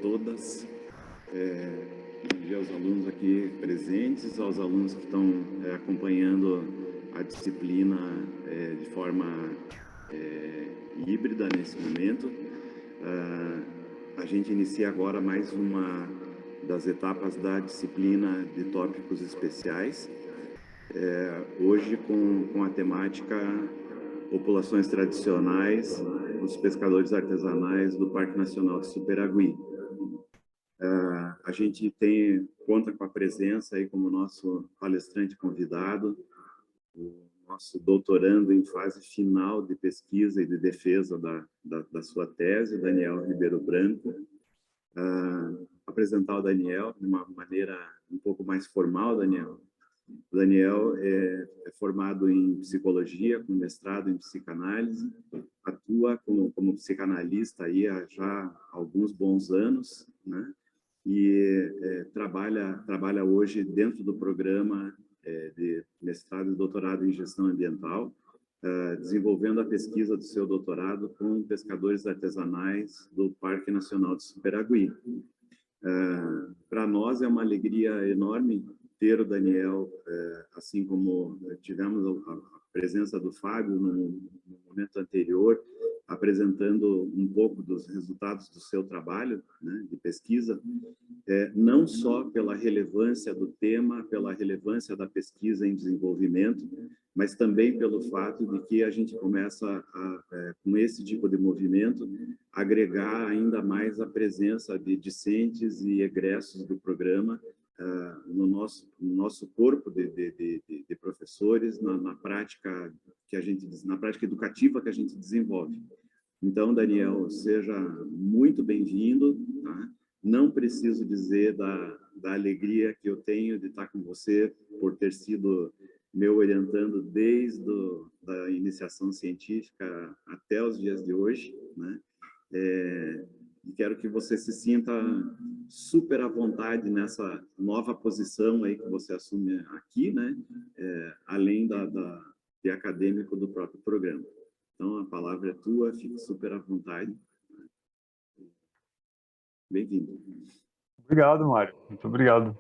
todas, bom dia aos alunos aqui presentes, aos alunos que estão acompanhando a disciplina de forma híbrida nesse momento. A gente inicia agora mais uma das etapas da disciplina de tópicos especiais, hoje com a temática Populações Tradicionais dos Pescadores Artesanais do Parque Nacional de Superagui. A gente conta com a presença aí como nosso palestrante convidado, o nosso doutorando em fase final de pesquisa e de defesa da sua tese, Daniel Ribeiro Branco. Apresentar o Daniel de uma maneira um pouco mais formal, Daniel. O Daniel é formado em psicologia, com mestrado em psicanálise, atua como psicanalista aí há já alguns bons anos, né? E trabalha hoje dentro do programa de mestrado e doutorado em gestão ambiental, desenvolvendo a pesquisa do seu doutorado com pescadores artesanais do Parque Nacional de Superagui. Para nós é uma alegria enorme ter o Daniel, assim como tivemos a presença do Fábio no momento anterior, apresentando um pouco dos resultados do seu trabalho, né, de pesquisa, não só pela relevância do tema, pela relevância da pesquisa em desenvolvimento, mas também pelo fato de que a gente começa, com esse tipo de movimento, agregar ainda mais a presença de discentes e egressos do programa no nosso corpo de professores, na prática na prática educativa que a gente desenvolve. Então, Daniel, seja muito bem-vindo, tá? Não preciso dizer da alegria que eu tenho de estar com você, por ter sido meu orientando desde da iniciação científica até os dias de hoje, né? E quero que você se sinta super à vontade nessa nova posição aí que você assume aqui, né? Além de acadêmico do próprio programa. Então, a palavra é tua, fique super à vontade. Bem-vindo. Obrigado, Mário. Muito obrigado.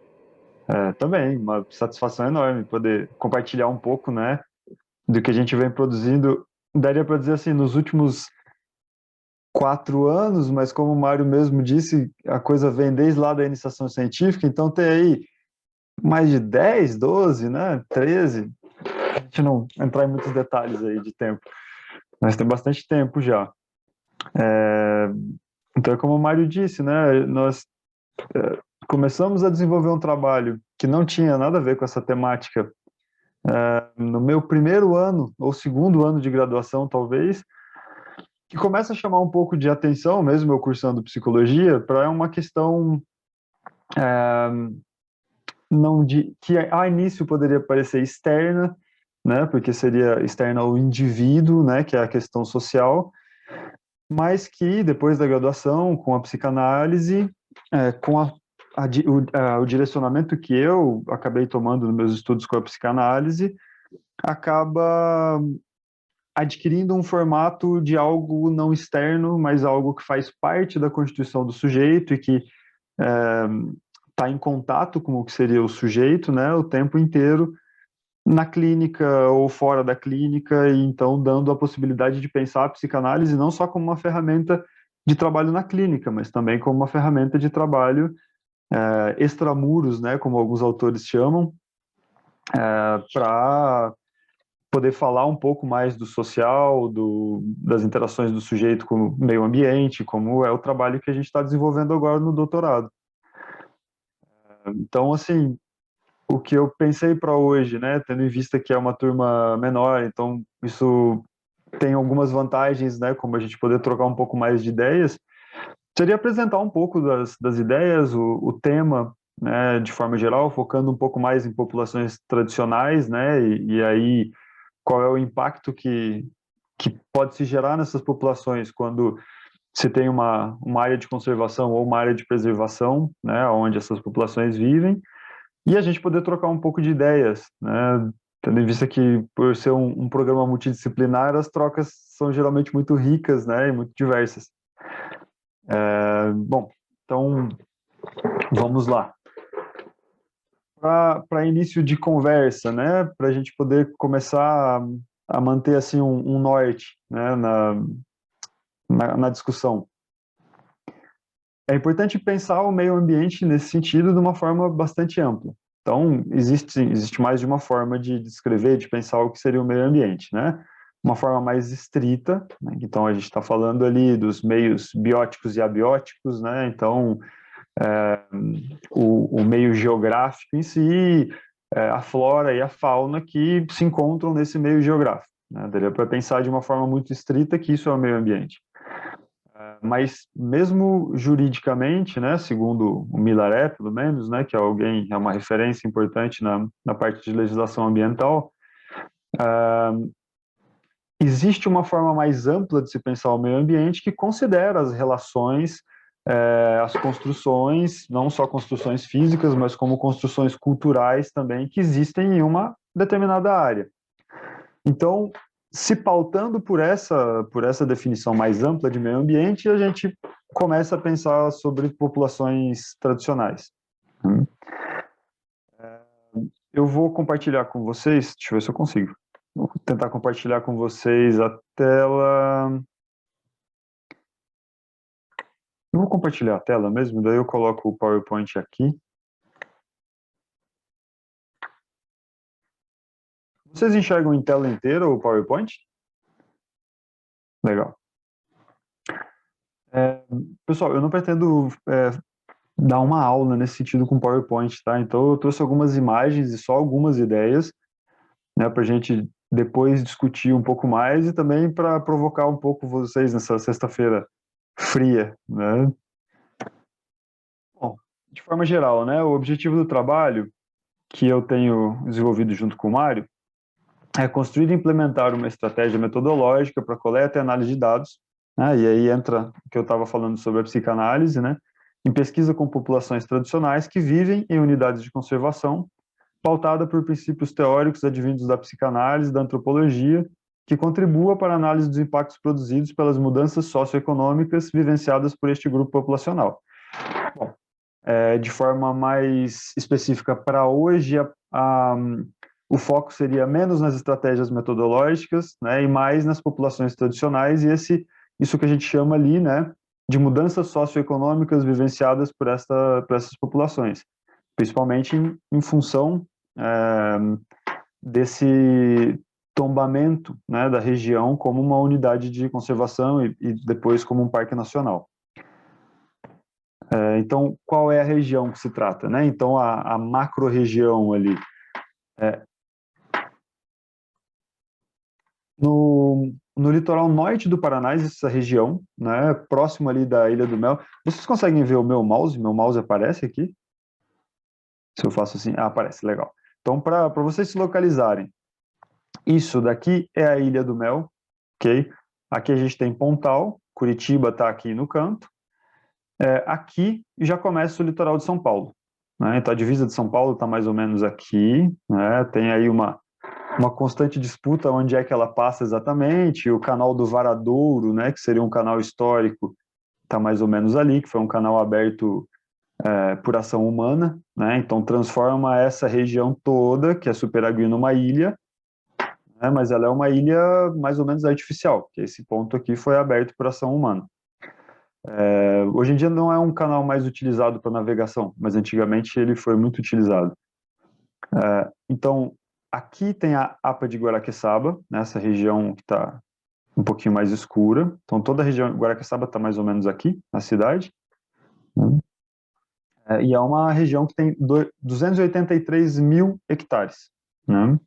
Também, uma satisfação enorme poder compartilhar um pouco, né, do que a gente vem produzindo. Daria para dizer assim, nos últimos 4 anos, mas como o Mário mesmo disse, a coisa vem desde lá da iniciação científica, então tem aí mais de 10, 12, né, 13. A gente não entrar em muitos detalhes aí de tempo, mas tem bastante tempo já. Então, como o Mário disse, né, nós começamos a desenvolver um trabalho que não tinha nada a ver com essa temática no meu primeiro ano, ou segundo ano de graduação, talvez, que começa a chamar um pouco de atenção, mesmo eu cursando psicologia, para uma questão que a início poderia parecer externa, né, porque seria externa ao indivíduo, né, que é a questão social, mas que depois da graduação, com a psicanálise, com o direcionamento que eu acabei tomando nos meus estudos com a psicanálise, acaba adquirindo um formato de algo não externo, mas algo que faz parte da constituição do sujeito e que está em contato com o que seria o sujeito, né, o tempo inteiro, na clínica ou fora da clínica, e então dando a possibilidade de pensar a psicanálise não só como uma ferramenta de trabalho na clínica, mas também como uma ferramenta de trabalho extramuros, né, como alguns autores chamam, para poder falar um pouco mais do social, das interações do sujeito com o meio ambiente, como é o trabalho que a gente está desenvolvendo agora no doutorado. Então, assim, o que eu pensei para hoje, né, tendo em vista que é uma turma menor, então isso tem algumas vantagens, né, como a gente poder trocar um pouco mais de ideias, seria apresentar um pouco das ideias, o tema, né, de forma geral, focando um pouco mais em populações tradicionais, né, e aí qual é o impacto que pode se gerar nessas populações quando se tem uma área de conservação ou uma área de preservação, né, onde essas populações vivem, e a gente poder trocar um pouco de ideias, né, tendo em vista que, por ser um programa multidisciplinar, as trocas são geralmente muito ricas, né, e muito diversas. Bom, Então, vamos lá. Para início de conversa, né, para a gente poder começar a manter assim um norte, né, na discussão. É importante pensar o meio ambiente nesse sentido de uma forma bastante ampla. Então, existe mais de uma forma de descrever, de pensar o que seria o meio ambiente, né? Uma forma mais estrita, né? Então a gente está falando ali dos meios bióticos e abióticos, né? Então, o meio geográfico em si, a flora e a fauna que se encontram nesse meio geográfico, né? Daria para pensar de uma forma muito estrita que isso é o meio ambiente. Mas mesmo juridicamente, né, segundo o Milaré, pelo menos, né, que é uma referência importante na parte de legislação ambiental, existe uma forma mais ampla de se pensar o meio ambiente que considera as relações, as construções, não só construções físicas, mas como construções culturais também, que existem em uma determinada área. Então, se pautando por essa definição mais ampla de meio ambiente, a gente começa a pensar sobre populações tradicionais. Eu vou compartilhar com vocês, deixa eu ver se eu consigo. Vou tentar compartilhar com vocês a tela. Eu vou compartilhar a tela mesmo, daí eu coloco o PowerPoint aqui. Vocês enxergam em tela inteira o PowerPoint? Legal. Pessoal, eu não pretendo dar uma aula nesse sentido com PowerPoint, tá? Então eu trouxe algumas imagens e só algumas ideias, né, para a gente depois discutir um pouco mais e também para provocar um pouco vocês nessa sexta-feira fria, né? Bom, de forma geral, né, o objetivo do trabalho que eu tenho desenvolvido junto com o Mário é construir e implementar uma estratégia metodológica para coleta e análise de dados, né, e aí entra o que eu estava falando sobre a psicanálise, né, em pesquisa com populações tradicionais que vivem em unidades de conservação, pautada por princípios teóricos advindos da psicanálise e da antropologia, que contribua para a análise dos impactos produzidos pelas mudanças socioeconômicas vivenciadas por este grupo populacional. Bom, de forma mais específica para hoje, o foco seria menos nas estratégias metodológicas, né, e mais nas populações tradicionais, e isso que a gente chama ali, né, de mudanças socioeconômicas vivenciadas por essas populações, principalmente em função desse tombamento, né, da região como uma unidade de conservação e depois como um parque nacional. Então, qual é a região que se trata, né? Então, a macro-região ali. No litoral norte do Paraná, essa região, né, próximo ali da Ilha do Mel. Vocês conseguem ver o meu mouse? Meu mouse aparece aqui? Se eu faço assim, aparece, legal. Então, para vocês se localizarem, isso daqui é a Ilha do Mel, ok? Aqui a gente tem Pontal, Curitiba está aqui no canto. Aqui já começa o litoral de São Paulo, né? Então a divisa de São Paulo está mais ou menos aqui, né? Tem aí uma constante disputa onde é que ela passa exatamente. O canal do Varadouro, né, que seria um canal histórico, está mais ou menos ali, que foi um canal aberto por ação humana, né? Então transforma essa região toda, que é Superagui, numa ilha, né? Mas ela é uma ilha mais ou menos artificial, porque esse ponto aqui foi aberto por ação humana. Hoje em dia não é um canal mais utilizado para navegação, mas antigamente ele foi muito utilizado. Então, aqui tem a APA de Guaraqueçaba, nessa região que está um pouquinho mais escura. Então, toda a região de Guaraqueçaba está mais ou menos aqui, na cidade. E é uma região que tem 283 mil hectares, né?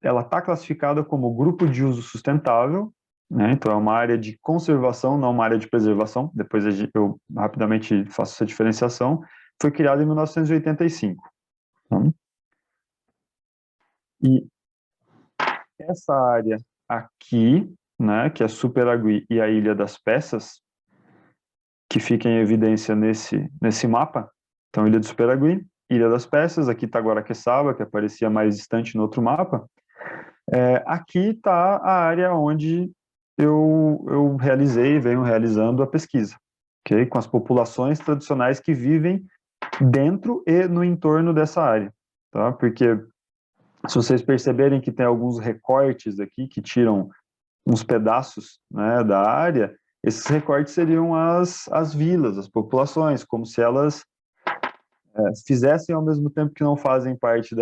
Ela está classificada como grupo de uso sustentável, né? Então, é uma área de conservação, não uma área de preservação. Depois eu rapidamente faço essa diferenciação. Foi criada em 1985. Né? E essa área aqui, né, que é Superagui e a Ilha das Peças, que fica em evidência nesse mapa. Então, Ilha do Superagui, Ilha das Peças, aqui está Guaraqueçaba, que aparecia mais distante no outro mapa. Aqui está a área onde eu venho realizando a pesquisa. ok? Com as populações tradicionais que vivem dentro e no entorno dessa área, tá? Porque se vocês perceberem que tem alguns recortes aqui que tiram uns pedaços, né, da área, esses recortes seriam as vilas, as populações, como se elas fizessem ao mesmo tempo que não fazem parte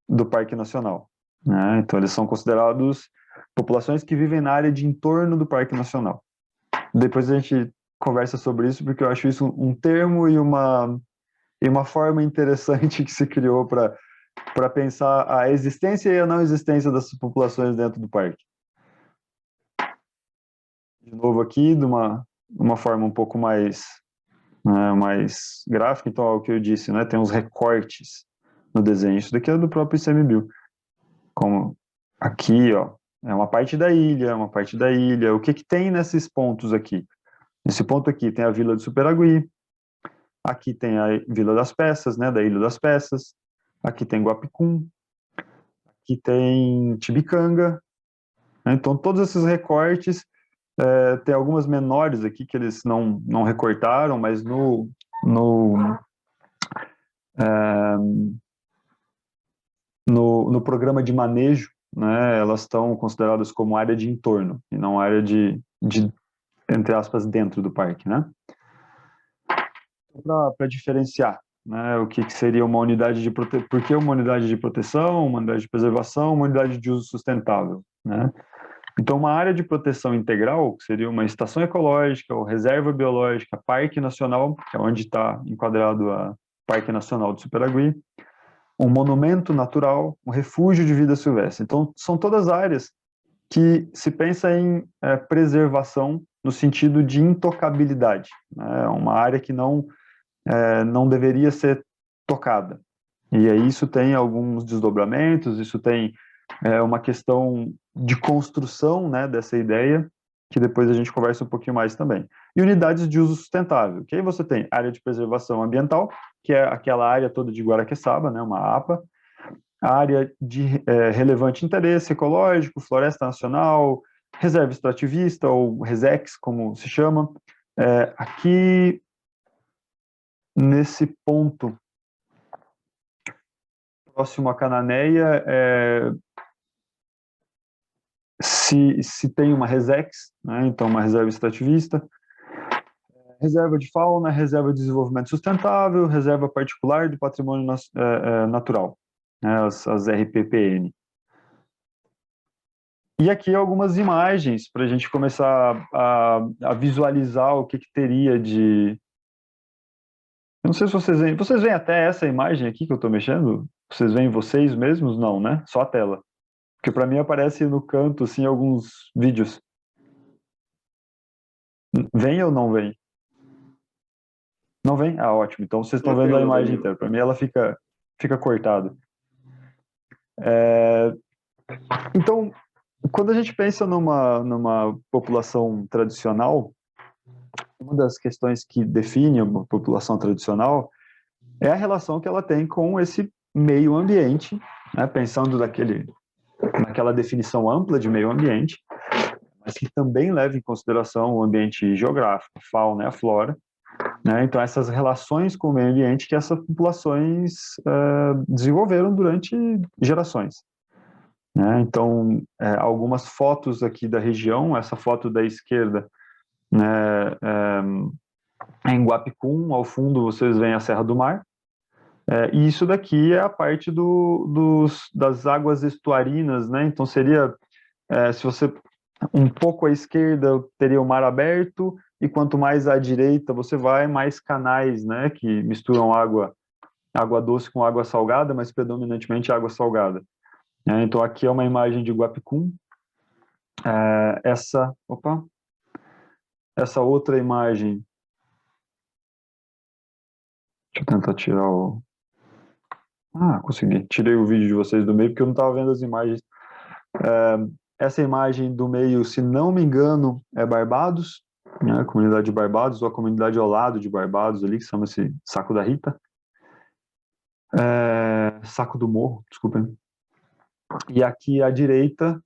do Parque Nacional, né? Então eles são considerados populações que vivem na área de entorno do Parque Nacional. Depois a gente conversa sobre isso, porque eu acho isso um termo e uma forma interessante que se criou para pensar a existência e a não existência das populações dentro do parque. De novo aqui, de uma forma um pouco mais, né, mais gráfica, então é o que eu disse, né, tem uns recortes no desenho. Isso daqui é do próprio ICMBio. Como aqui, ó, é uma parte da ilha, uma parte da ilha. O que que tem nesses pontos aqui? Nesse ponto aqui tem a Vila de Superagui, aqui tem a Vila das Peças, né, da Ilha das Peças, aqui tem Guapicum, aqui tem Tibicanga, né? Então todos esses recortes, tem algumas menores aqui que eles não recortaram, mas no programa de manejo, né, elas estão consideradas como área de entorno, e não área de entre aspas, dentro do parque, né? Para diferenciar, né, o que seria uma unidade de proteção, por que uma unidade de proteção, uma unidade de preservação, uma unidade de uso sustentável, né? Então, uma área de proteção integral, que seria uma estação ecológica ou reserva biológica, parque nacional, que é onde está enquadrado a Parque Nacional do Superagui, um monumento natural, um refúgio de vida silvestre. Então, são todas áreas que se pensa em preservação no sentido de intocabilidade, né? Uma área que não deveria ser tocada. E aí isso tem alguns desdobramentos, isso tem uma questão de construção, né, dessa ideia, que depois a gente conversa um pouquinho mais também. E unidades de uso sustentável, que aí você tem área de preservação ambiental, que é aquela área toda de Guaraqueçaba, né, uma APA, a área de relevante interesse ecológico, floresta nacional, reserva extrativista, ou RESEX, como se chama. Aqui, nesse ponto, próximo à Cananéia, se tem uma RESEX, né, então uma reserva extrativista, reserva de fauna, reserva de desenvolvimento sustentável, reserva particular de patrimônio natural, né, as RPPN. E aqui algumas imagens para a gente começar a visualizar o que teria de... Eu não sei se vocês veem até essa imagem aqui que eu estou mexendo? Vocês veem vocês mesmos? Não, né? Só a tela. Porque para mim aparece no canto, assim, alguns vídeos. Vem ou não vem? Não vem? Ah, ótimo. Então vocês estão vendo a imagem inteira. Para mim ela fica cortada. Então, quando a gente pensa numa população tradicional, uma das questões que define uma população tradicional é a relação que ela tem com esse meio ambiente, né, pensando naquela definição ampla de meio ambiente, mas que também leva em consideração o ambiente geográfico, a fauna e a flora, né? Então, essas relações com o meio ambiente que essas populações desenvolveram durante gerações, né? Então, algumas fotos aqui da região, essa foto da esquerda, né, em Guapicum, ao fundo vocês veem a Serra do Mar, e isso daqui é a parte das águas estuarinas, né? Então seria, se você um pouco à esquerda teria o mar aberto, e quanto mais à direita você vai, mais canais, né, que misturam água doce com água salgada, mas predominantemente água salgada. Então aqui é uma imagem de Guapicum. Essa outra imagem, deixa eu tentar tirar o... consegui. Tirei o vídeo de vocês do meio, porque eu não estava vendo as imagens. Essa imagem do meio, se não me engano, é Barbados, né? A comunidade de Barbados, ou a comunidade ao lado de Barbados ali, que chama-se Saco da Rita. Saco do Morro, desculpem. E aqui à direita,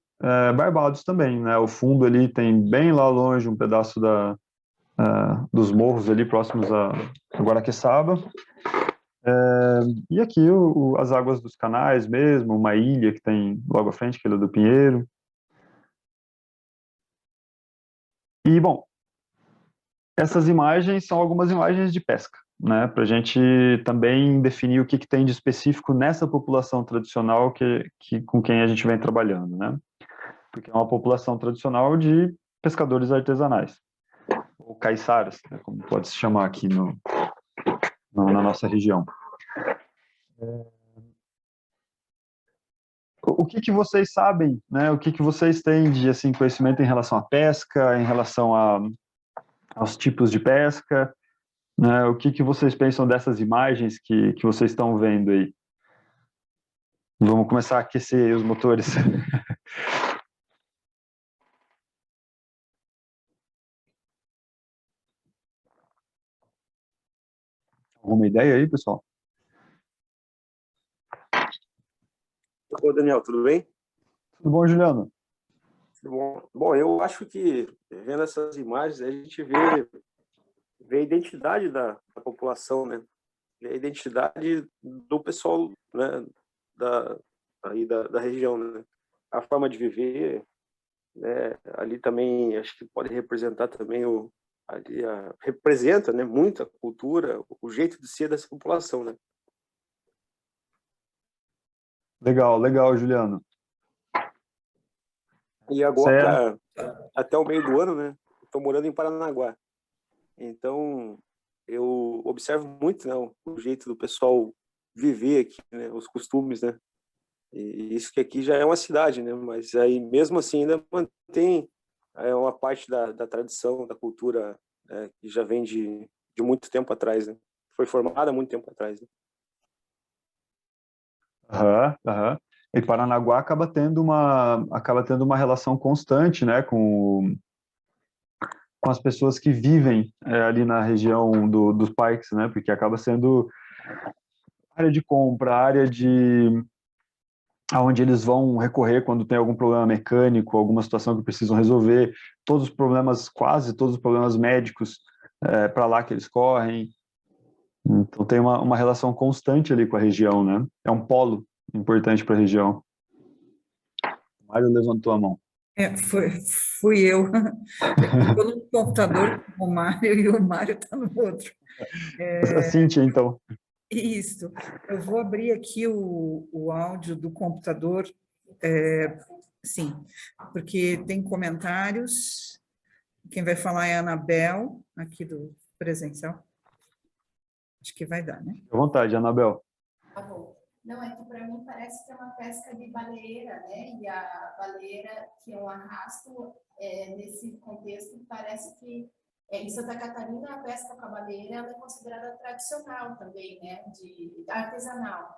Barbados também, né? O fundo ali tem bem lá longe um pedaço dos morros ali próximos a Guaraqueçaba. E aqui as águas dos canais mesmo, uma ilha que tem logo à frente, que é a Ilha do Pinheiro. E, bom, essas imagens são algumas imagens de pesca, né? Para a gente também definir o que tem de específico nessa população tradicional com quem a gente vem trabalhando, né? Porque é uma população tradicional de pescadores artesanais, ou caiçaras, né, como pode se chamar aqui na nossa região. O que vocês sabem, né? O que vocês têm de assim, conhecimento em relação à pesca, em relação aos tipos de pesca, né? O que vocês pensam dessas imagens que vocês estão vendo aí? Vamos começar a aquecer os motores. Alguma ideia aí, pessoal? Ô, Daniel, tudo bem? Tudo bom, Juliano? Tudo bom. Bom, eu acho que, vendo essas imagens, a gente vê a identidade da população, né? Vê a identidade do pessoal, né? Da região, né? A forma de viver, né? Ali também, acho que pode representar também representa, né? Muito a cultura, o jeito de ser dessa população, né? Legal, legal, Juliano. E agora, até o meio do ano, né? Estou morando em Paranaguá. Então, eu observo muito, né, o jeito do pessoal viver aqui, né? Os costumes, né? E isso que aqui já é uma cidade, né? Mas aí, mesmo assim, ainda mantém uma parte da tradição, da cultura, né, que já vem de muito tempo atrás, né? Foi formada há muito tempo atrás, né? Aham. E Paranaguá acaba tendo uma relação constante, né, com as pessoas que vivem ali na região dos parques, né, porque acaba sendo área de compra, área aonde eles vão recorrer quando tem algum problema mecânico, alguma situação que precisam resolver, quase todos os problemas médicos para lá que eles correm. Então tem uma relação constante ali com a região, né? É um polo importante para a região. O Mário levantou a mão. Fui eu. Eu estou no computador com o Mário e o Mário está no outro. A Cíntia, então. Isso. Eu vou abrir aqui o áudio do computador, sim, porque tem comentários. Quem vai falar é a Anabel, aqui do presencial. Acho que vai dar, né? À vontade, Anabel. Tá bom. Não, é que para mim parece que é uma pesca de baleeira, né? E a baleeira, que é um arrasto, nesse contexto, parece que em Santa Catarina a pesca com a baleeira ela é considerada tradicional também, né? Artesanal.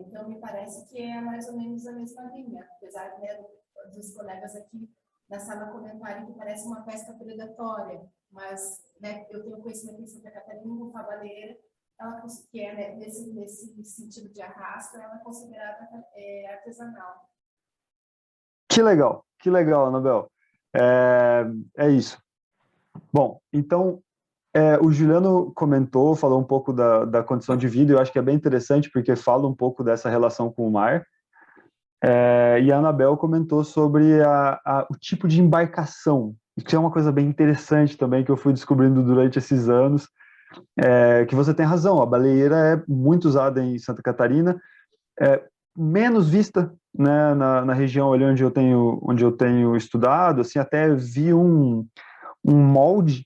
Então, me parece que é mais ou menos a mesma linha, apesar, né, dos colegas aqui na sala comentarem que parece uma pesca predatória, mas, né, eu tenho conhecimento em Santa Catarina com a baleeira, ela, que é, né, nesse sentido de arrasto, ela é considerada artesanal. Que legal, Anabel. É isso. Bom, então, o Juliano falou um pouco da condição de vida, eu acho que é bem interessante, porque fala um pouco dessa relação com o mar, e a Anabel comentou sobre o tipo de embarcação, que é uma coisa bem interessante também, que eu fui descobrindo durante esses anos, que você tem razão, a baleeira é muito usada em Santa Catarina, menos vista, né, na região ali onde eu tenho estudado, assim, até vi um molde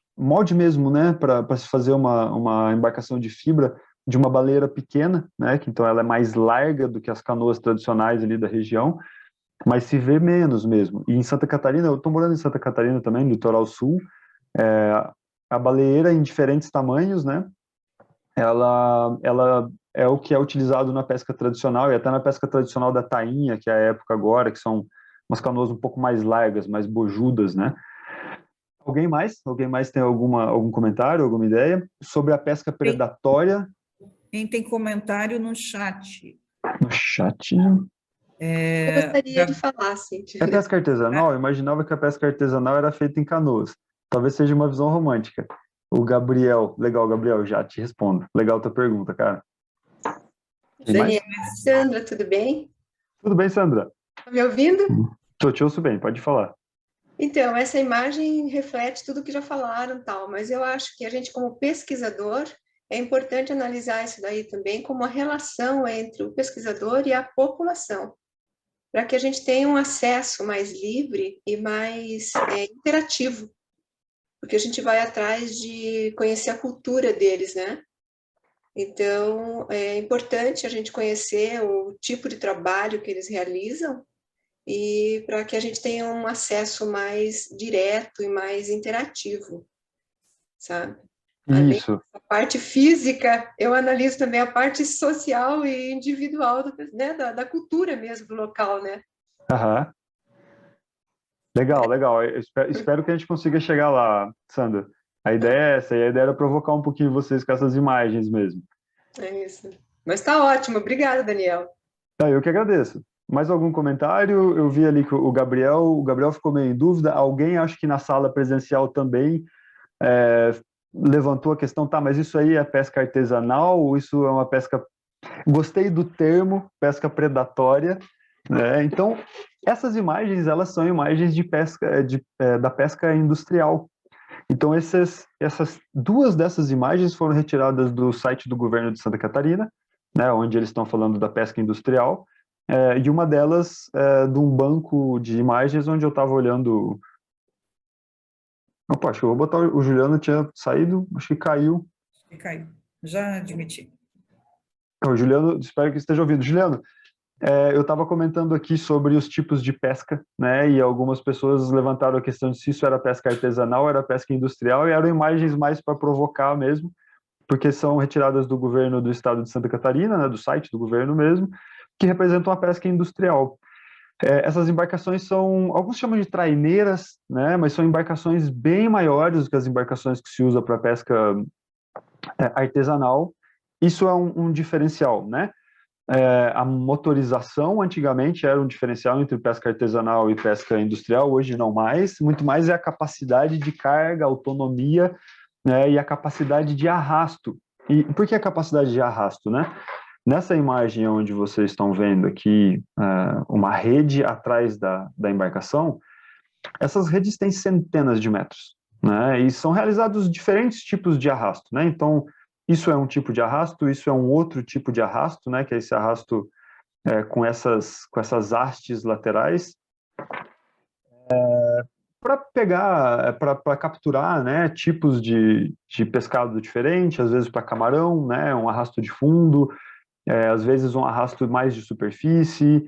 mesmo, né, para se fazer uma embarcação de fibra de uma baleeira pequena, né, que então ela é mais larga do que as canoas tradicionais ali da região, mas se vê menos mesmo. E em Santa Catarina, eu estou morando em Santa Catarina também, no litoral sul, a baleeira em diferentes tamanhos, né, ela é o que é utilizado na pesca tradicional, e até na pesca tradicional da tainha, que é a época agora, que são umas canoas um pouco mais largas, mais bojudas, né. Alguém mais tem algum comentário, alguma ideia sobre a pesca predatória? Quem tem comentário no chat? No chat? Eu gostaria de falar, Cíntia. É pesca artesanal? Eu imaginava que a pesca artesanal era feita em canoas. talvez seja uma visão romântica. O Gabriel, legal, Gabriel, já te respondo. Legal tua pergunta, cara. Tem mais? Daniel, Sandra, tudo bem? Tudo bem, Sandra? Tá me ouvindo? Te ouço bem, pode falar. Então, essa imagem reflete tudo que já falaram, tal, mas eu acho que a gente, como pesquisador, é importante analisar isso daí também como a relação entre o pesquisador e a população, para que a gente tenha um acesso mais livre e mais interativo, porque a gente vai atrás de conhecer a cultura deles, né? Então, é importante a gente conhecer o tipo de trabalho que eles realizam e para que a gente tenha um acesso mais direto e mais interativo, sabe? Além Isso. da parte física, eu analiso também a parte social e individual né, da cultura mesmo do local, né? Aham. Legal, legal. Eu espero que a gente consiga chegar lá, Sandra. A ideia é essa, e a ideia era provocar um pouquinho vocês com essas imagens mesmo. É isso. Mas tá ótimo. Obrigada, Daniel. Tá, eu que agradeço. Mais algum comentário? Eu vi ali que o Gabriel ficou meio em dúvida. Alguém, acho que na sala presencial também, levantou a questão, tá, mas isso aí é pesca artesanal? Isso é uma pesca... Gostei do termo, pesca predatória, né? Então, essas imagens, elas são imagens de pesca, da pesca industrial. Então, essas duas dessas imagens foram retiradas do site do governo de Santa Catarina, né, onde eles estão falando da pesca industrial, e uma delas de um banco de imagens onde eu estava olhando... Opa, acho que eu vou botar... O Juliano tinha saído, acho que caiu. Caiu. Já admiti. O Juliano, espero que esteja ouvindo. Juliano, eu estava comentando aqui sobre os tipos de pesca, né? E algumas pessoas levantaram a questão de se isso era pesca artesanal, era pesca industrial, e eram imagens mais para provocar mesmo, porque são retiradas do governo do estado de Santa Catarina, né? Do site do governo mesmo, que representam a pesca industrial. Essas embarcações são, alguns chamam de traineiras, né? Mas são embarcações bem maiores do que as embarcações que se usa para pesca artesanal. Isso é um diferencial, né? A motorização antigamente era um diferencial entre pesca artesanal e pesca industrial, hoje não mais, muito mais é a capacidade de carga, autonomia, né, e a capacidade de arrasto. E por que a capacidade de arrasto, né? Nessa imagem onde vocês estão vendo aqui uma rede atrás da embarcação, essas redes têm centenas de metros, né, e são realizados diferentes tipos de arrasto, né? Então, isso é um tipo de arrasto, isso é um outro tipo de arrasto, né, que é esse arrasto com essas hastes laterais, para pegar, para capturar, né, tipos de pescado diferente, às vezes para camarão, né, um arrasto de fundo, às vezes um arrasto mais de superfície.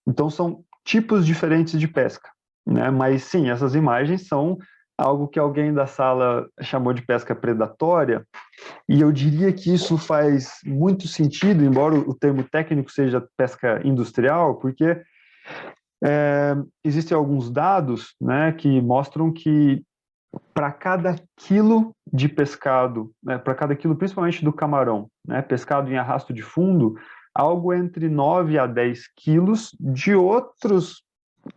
Então, são tipos diferentes de pesca, né? Mas, sim, essas imagens são algo que alguém da sala chamou de pesca predatória, e eu diria que isso faz muito sentido, embora o termo técnico seja pesca industrial, porque existem alguns dados, né, que mostram que para cada quilo de pescado, né, para cada quilo, principalmente do camarão, né, pescado em arrasto de fundo, algo entre 9 a 10 quilos de outros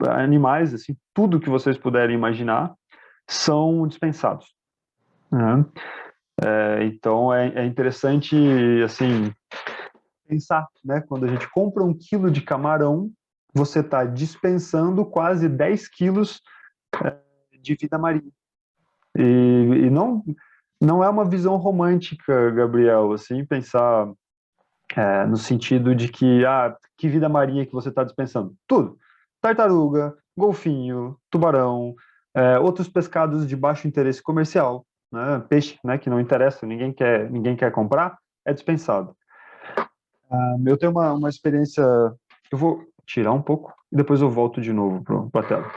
animais, assim, tudo que vocês puderem imaginar, são dispensados, né? Então, é interessante, assim, pensar, né? Quando a gente compra 1 quilo de camarão, você está dispensando quase 10 quilos de vida marinha. E não é uma visão romântica, Gabriel, assim, pensar no sentido de que vida marinha que você está dispensando? Tudo. Tartaruga, golfinho, tubarão, outros pescados de baixo interesse comercial, né? Peixe, né, que não interessa, ninguém quer comprar, é dispensado. Eu tenho uma experiência, eu vou tirar um pouco e depois eu volto de novo para a tela.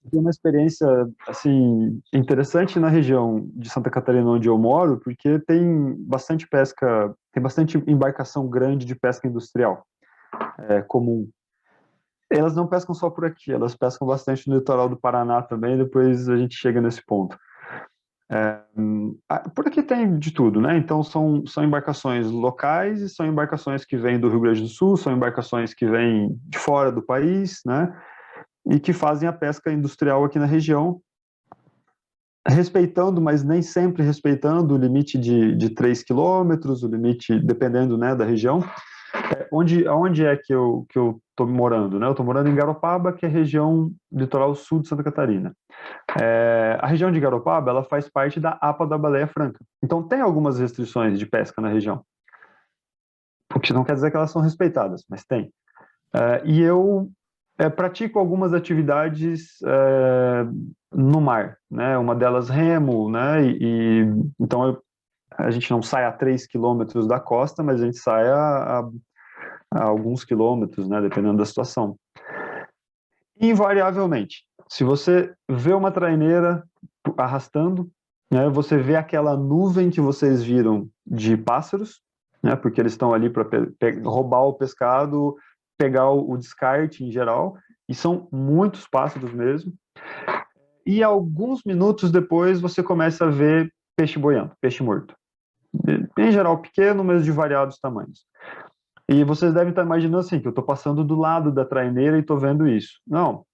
Eu tenho uma experiência assim interessante na região de Santa Catarina onde eu moro, porque tem bastante pesca, tem bastante embarcação grande de pesca industrial, comum. Elas não pescam só por aqui, elas pescam bastante no litoral do Paraná também, depois a gente chega nesse ponto. Por aqui tem de tudo, né? Então são embarcações locais e são embarcações que vêm do Rio Grande do Sul, são embarcações que vêm de fora do país, né? E que fazem a pesca industrial aqui na região. respeitando, mas nem sempre respeitando o limite de 3 quilômetros, o limite, dependendo, né, da região. Onde é que eu estou morando, né? Eu estou morando em Garopaba, que é a região litoral sul de Santa Catarina. A região de Garopaba, ela faz parte da APA da Baleia Franca. Então, tem algumas restrições de pesca na região. O que não quer dizer que elas são respeitadas, mas tem. E eu pratico algumas atividades no mar, né? Uma delas remo, né? Então a gente não sai a 3 quilômetros da costa, mas a gente sai a alguns quilômetros, né? Dependendo da situação. Invariavelmente, se você vê uma traineira arrastando, né? Você vê aquela nuvem que vocês viram de pássaros, né? Porque eles estão ali para roubar o pescado, pegar o descarte em geral, e são muitos pássaros mesmo. E alguns minutos depois você começa a ver peixe boiando, peixe morto. Em geral pequeno, mas de variados tamanhos. E vocês devem estar imaginando assim, que eu estou passando do lado da traineira e estou vendo isso. Não.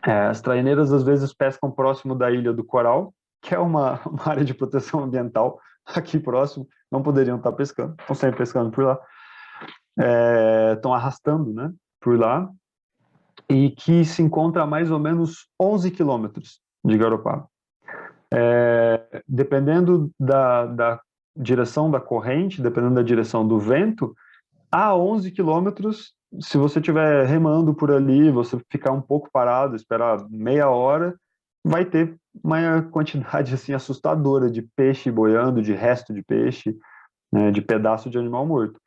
As traineiras às vezes pescam próximo da Ilha do Coral, que é uma área de proteção ambiental aqui próximo, não poderiam estar pescando, estão sempre pescando por lá. Estão arrastando, né, por lá, e que se encontra a mais ou menos 11 quilômetros de Garopaba. Dependendo da direção da corrente, dependendo da direção do vento, a 11 quilômetros, se você estiver remando por ali, você ficar um pouco parado, esperar meia hora, vai ter uma quantidade assim assustadora de peixe boiando, de resto de peixe, né, de pedaço de animal morto.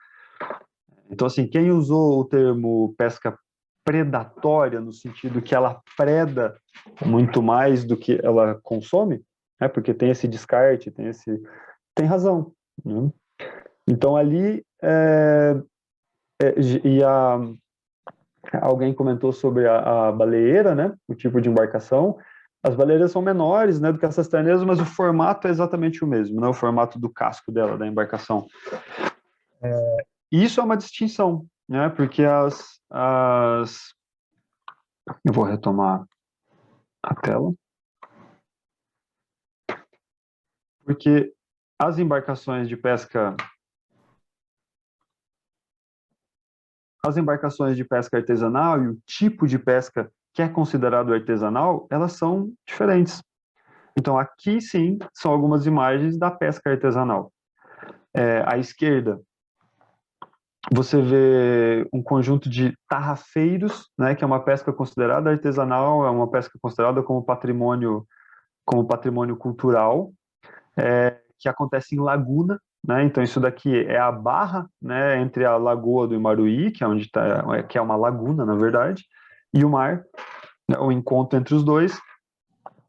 Então, assim, quem usou o termo pesca predatória, no sentido que ela preda muito mais do que ela consome, né, porque tem esse descarte, tem razão, né? Então, ali, alguém comentou sobre a baleeira, né, o tipo de embarcação. As baleiras são menores, né, do que essas traineiras, mas o formato é exatamente o mesmo, né, o formato do casco dela, da embarcação. Isso é uma distinção, né, porque eu vou retomar a tela. Porque as embarcações de pesca artesanal e o tipo de pesca que é considerado artesanal, elas são diferentes. Então, aqui sim, são algumas imagens da pesca artesanal. À esquerda, você vê um conjunto de tarrafeiros, né, que é uma pesca considerada artesanal, é uma pesca considerada como patrimônio cultural, que acontece em laguna, né? Então isso daqui é a barra, né, entre a lagoa do Imaruí, que é uma laguna, na verdade, e o mar, né, o encontro entre os dois,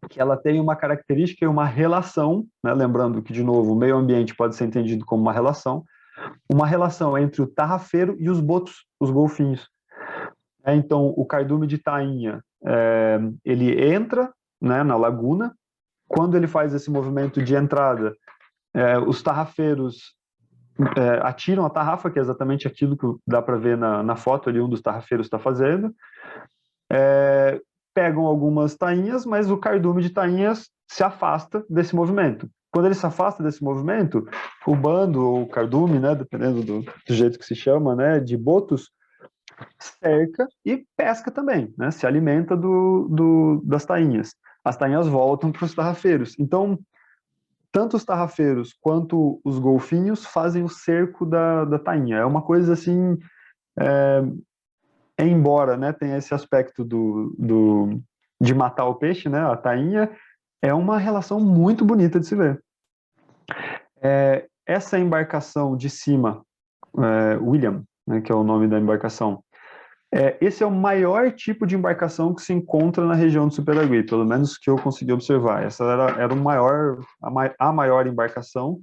que ela tem uma característica e uma relação, né, lembrando que, de novo, o meio ambiente pode ser entendido como uma relação entre o tarrafeiro e os botos, os golfinhos. Então, o cardume de tainha, ele entra, né, na laguna. Quando ele faz esse movimento de entrada, os tarrafeiros atiram a tarrafa, que é exatamente aquilo que dá para ver na foto ali, um dos tarrafeiros está fazendo. Pegam algumas tainhas, mas o cardume de tainhas se afasta desse movimento. Quando ele se afasta desse movimento, o bando ou o cardume, né, dependendo do jeito que se chama, né, de botos, cerca e pesca também, né, se alimenta das tainhas. As tainhas voltam para os tarrafeiros. Então, tanto os tarrafeiros quanto os golfinhos fazem o cerco da tainha. É uma coisa assim, embora, né, tenha esse aspecto de matar o peixe, né, a tainha, é uma relação muito bonita de se ver. Essa embarcação de cima, William, né, que é o nome da embarcação, esse é o maior tipo de embarcação que se encontra na região do Superagui, pelo menos que eu consegui observar. Essa era a maior embarcação.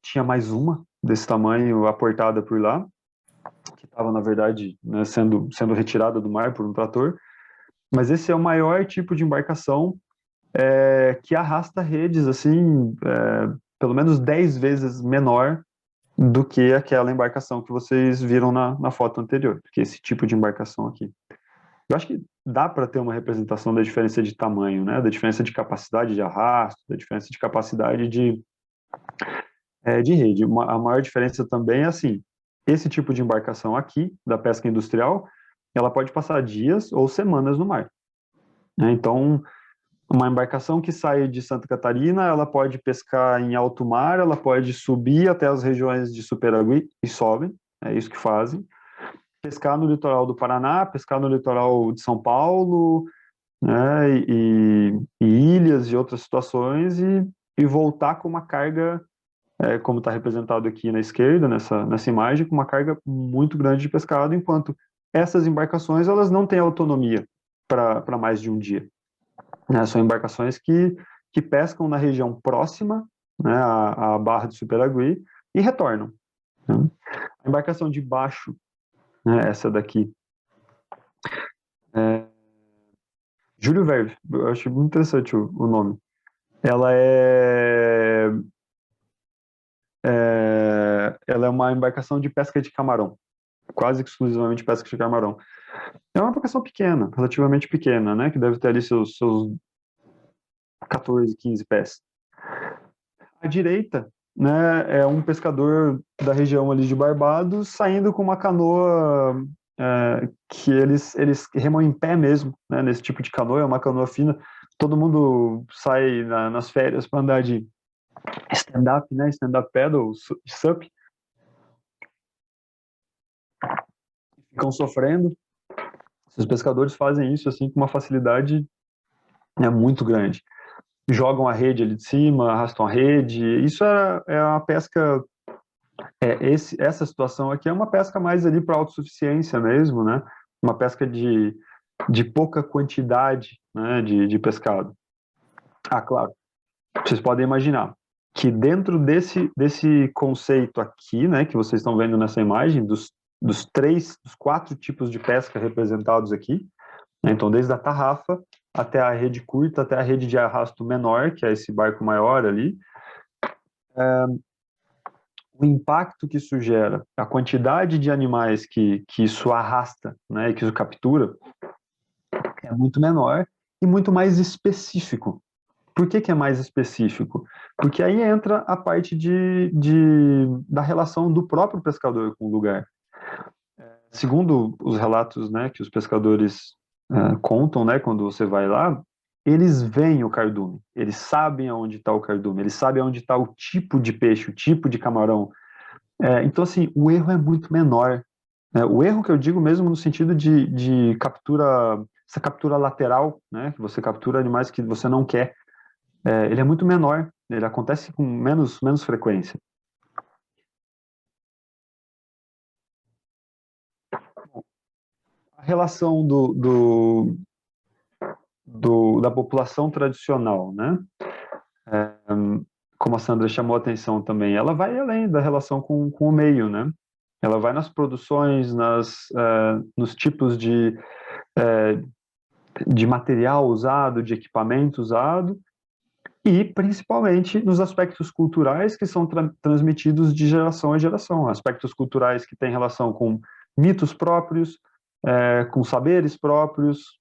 Tinha mais uma desse tamanho aportada por lá, que estava, na verdade, né, sendo retirada do mar por um trator. Mas esse é o maior tipo de embarcação que arrasta redes, assim, pelo menos 10 vezes menor do que aquela embarcação que vocês viram na foto anterior, que é esse tipo de embarcação aqui. Eu acho que dá para ter uma representação da diferença de tamanho, né? Da diferença de capacidade de arrasto, da diferença de capacidade de rede. A maior diferença também é assim, esse tipo de embarcação aqui, da pesca industrial, ela pode passar dias ou semanas no mar, né? Então, uma embarcação que sai de Santa Catarina, ela pode pescar em alto mar, ela pode subir até as regiões de Superagui e sobem, é isso que fazem. Pescar no litoral do Paraná, pescar no litoral de São Paulo, né, e ilhas e outras situações, e voltar com uma carga, como está representado aqui na esquerda, nessa imagem, com uma carga muito grande de pescado, enquanto essas embarcações elas não têm autonomia para mais de um dia. Né, são embarcações que pescam na região próxima, né, à Barra de Superagui, e retornam. Né. A embarcação de baixo, né, essa daqui, Júlio Verne, eu acho muito interessante o nome. Ela ela é uma embarcação de pesca de camarão, quase exclusivamente pesca de camarão. É uma embarcação pequena, relativamente pequena, né, que deve ter ali seus 14, 15 pés. À direita, né, é um pescador da região ali de Barbados saindo com uma canoa que eles remam em pé mesmo, né, nesse tipo de canoa, é uma canoa fina. Todo mundo sai nas férias para andar de stand-up, né, stand-up paddle, sup, ficam sofrendo. Os pescadores fazem isso assim com uma facilidade muito grande. Jogam a rede ali de cima, arrastam a rede. Isso é uma pesca. Essa situação aqui é uma pesca mais ali para autossuficiência mesmo, né? Uma pesca de pouca quantidade, né, de pescado. Ah, claro. Vocês podem imaginar que dentro desse conceito aqui, né, que vocês estão vendo nessa imagem, dos 4 tipos de pesca representados aqui, né, então desde a tarrafa até a rede curta, até a rede de arrasto menor, que é esse barco maior ali, o impacto que isso gera, a quantidade de animais que isso arrasta, né, e que isso captura, é muito menor e muito mais específico. Por que é mais específico? Porque aí entra a parte da relação do próprio pescador com o lugar. Segundo os relatos, né, que os pescadores contam, né, quando você vai lá, eles veem o cardume, eles sabem aonde está o cardume, eles sabem aonde está o tipo de peixe, o tipo de camarão. Então, assim, o erro é muito menor. Né? O erro que eu digo mesmo no sentido de captura, essa captura lateral, né, que você captura animais que você não quer, ele é muito menor, ele acontece com menos frequência. A relação da população tradicional, né? Como a Sandra chamou a atenção também, ela vai além da relação com o meio, né? Ela vai nas produções, nos tipos de material usado, de equipamento usado, e principalmente nos aspectos culturais que são transmitidos de geração a geração, aspectos culturais que têm relação com mitos próprios, com saberes próprios,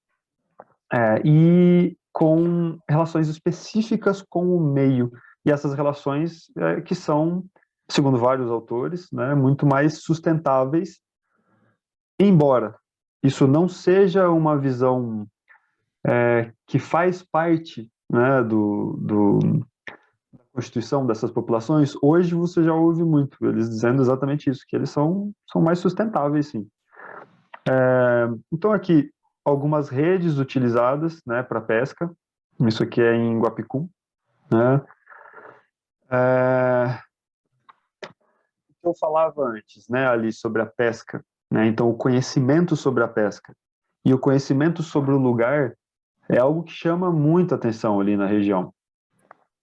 e com relações específicas com o meio, e essas relações que são, segundo vários autores, né, muito mais sustentáveis, embora isso não seja uma visão que faz parte, né, da constituição dessas populações. Hoje você já ouve muito eles dizendo exatamente isso, que eles são mais sustentáveis, sim. Então aqui algumas redes utilizadas, né, para pesca. Isso aqui é em Guapicum, né? Eu falava antes, né, ali sobre a pesca, né? Então o conhecimento sobre a pesca e o conhecimento sobre o lugar é algo que chama muita atenção ali na região.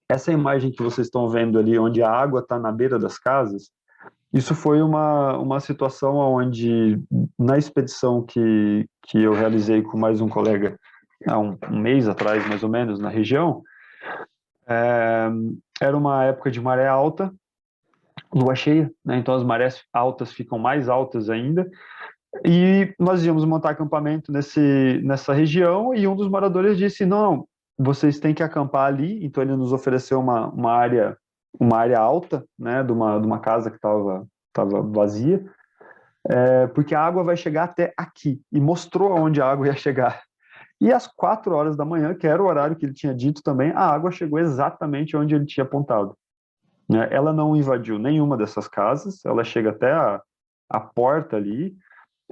Essa imagem que vocês estão vendo ali, onde a água está na beira das casas, isso foi uma situação onde, na expedição que eu realizei com mais um colega há um mês atrás, mais ou menos, na região, era uma época de maré alta, lua cheia, né? Então as marés altas ficam mais altas ainda, E nós íamos montar acampamento nessa região, e um dos moradores disse, não, vocês têm que acampar ali. Então ele nos ofereceu uma área alta, né, de uma casa que estava vazia, porque a água vai chegar até aqui, e mostrou onde a água ia chegar. E às 4 horas da manhã, que era o horário que ele tinha dito também, a água chegou exatamente onde ele tinha apontado, né? Ela não invadiu nenhuma dessas casas, ela chega até a porta ali.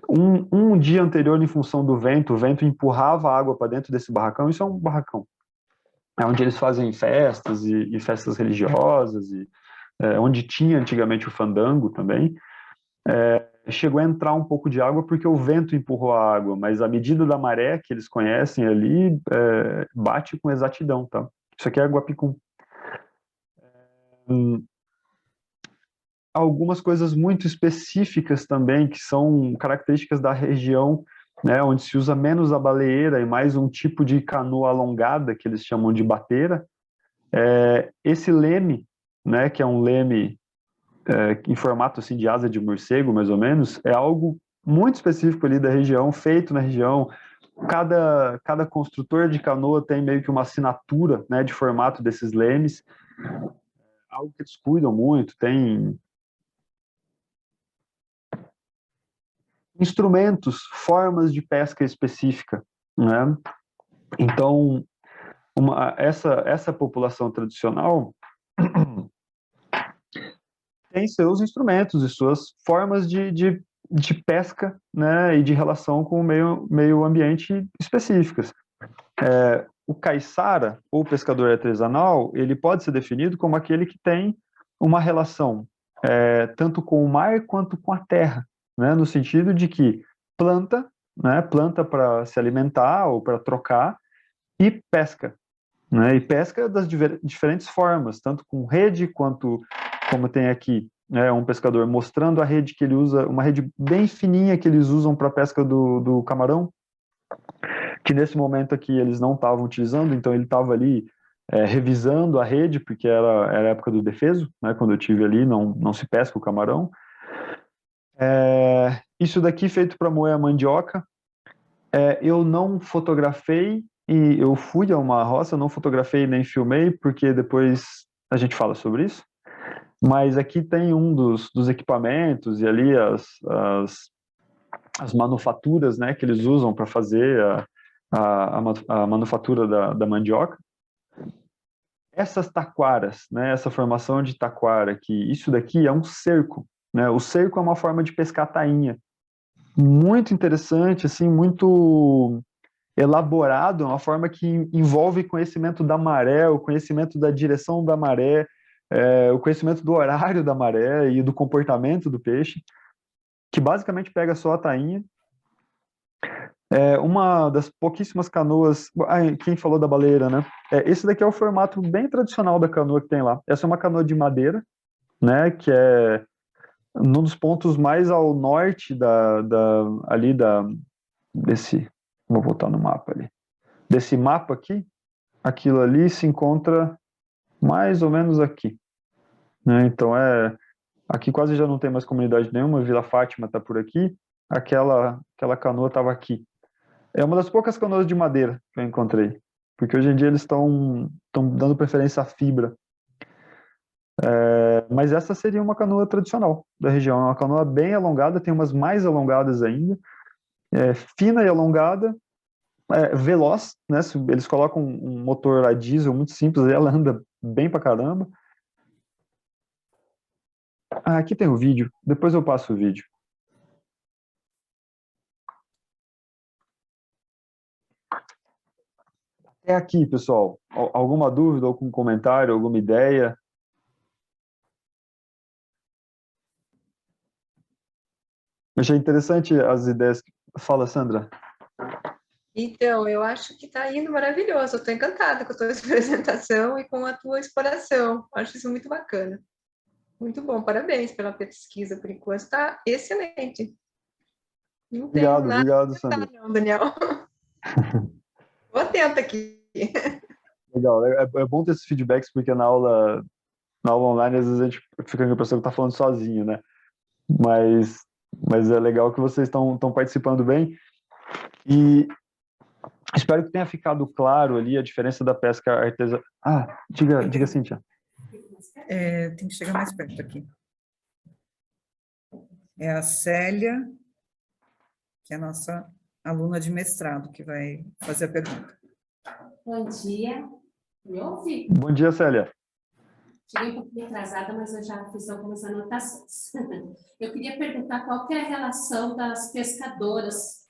Um dia anterior, em função do vento, o vento empurrava a água para dentro desse barracão. Isso é um barracão, é onde eles fazem festas e festas religiosas, e onde tinha antigamente o fandango também. Chegou a entrar um pouco de água porque o vento empurrou a água, mas a medida da maré que eles conhecem ali bate com exatidão, tá? Isso aqui é Guapicum. Algumas coisas muito específicas também, que são características da região, né, onde se usa menos a baleeira e mais um tipo de canoa alongada, que eles chamam de bateira. Esse leme, né, que é um leme em formato assim, de asa de morcego, mais ou menos, é algo muito específico ali da região, feito na região. Cada construtor de canoa tem meio que uma assinatura, né, de formato desses lemes, algo que eles cuidam muito. Tem instrumentos, formas de pesca específica, né? Então, essa população tradicional tem seus instrumentos e suas formas de pesca, né, e de relação com o meio ambiente específicas. O caiçara, ou pescador artesanal, ele pode ser definido como aquele que tem uma relação tanto com o mar quanto com a terra, né, no sentido de que planta, né, planta para se alimentar ou para trocar, e pesca, né, e pesca das diferentes formas, tanto com rede quanto, como tem aqui, né, um pescador mostrando a rede que ele usa, uma rede bem fininha que eles usam para a pesca do camarão, que nesse momento aqui eles não estavam utilizando, então ele estava ali revisando a rede, porque era a época do defeso, né, quando eu tive ali, não se pesca o camarão. Isso daqui feito para moer a mandioca. Eu não fotografei, e eu fui a uma roça, não fotografei nem filmei, porque depois a gente fala sobre isso, mas aqui tem um dos equipamentos, e ali as manufaturas, né, que eles usam para fazer a manufatura da mandioca. Essas taquaras, né, essa formação de taquara aqui, isso daqui é um cerco, né? O cerco é uma forma de pescar tainha, muito interessante, assim, muito elaborado, é uma forma que envolve conhecimento da maré, o conhecimento da direção da maré, o conhecimento do horário da maré e do comportamento do peixe, que basicamente pega só a tainha. Uma das pouquíssimas canoas, quem falou da baleeira, né? Esse daqui é o formato bem tradicional da canoa que tem lá. Essa é uma canoa de madeira, né? Que é num dos pontos mais ao norte desse, vou voltar no mapa ali, desse mapa aqui. Aquilo ali se encontra mais ou menos aqui, né? Então aqui quase já não tem mais comunidade nenhuma. Vila Fátima está por aqui, aquela canoa estava aqui. É uma das poucas canoas de madeira que eu encontrei, porque hoje em dia eles estão dando preferência à fibra. Mas essa seria uma canoa tradicional da região, é uma canoa bem alongada, tem umas mais alongadas ainda, fina e alongada, veloz, né? Eles colocam um motor a diesel muito simples, ela anda bem pra caramba. Aqui tem o vídeo, depois eu passo o vídeo. Até aqui, pessoal. Alguma dúvida, algum comentário, alguma ideia? Achei interessante as ideias. Fala, Sandra. Então, eu acho que está indo maravilhoso. Eu estou encantada com a tua apresentação e com a tua exploração. Acho isso muito bacana. Muito bom, parabéns pela pesquisa, por enquanto está excelente. Não tenho nada Obrigado, a Sandra. comentar, não, Daniel. Vou atenta aqui. Legal, é bom ter esses feedbacks, porque na aula online, às vezes a gente fica com a pessoa que está falando sozinho, né? Mas Mas é legal que vocês estão participando bem. E espero que tenha ficado claro ali a diferença da pesca artesanal. Ah, diga, Cíntia. Tem que chegar mais perto aqui. É a Célia, que é a nossa aluna de mestrado, que vai fazer a pergunta. Bom dia, me ouve? Bom dia, Célia. Cheguei um pouquinho atrasada, mas eu já fiz algumas anotações. Eu queria perguntar qual que é a relação das pescadoras.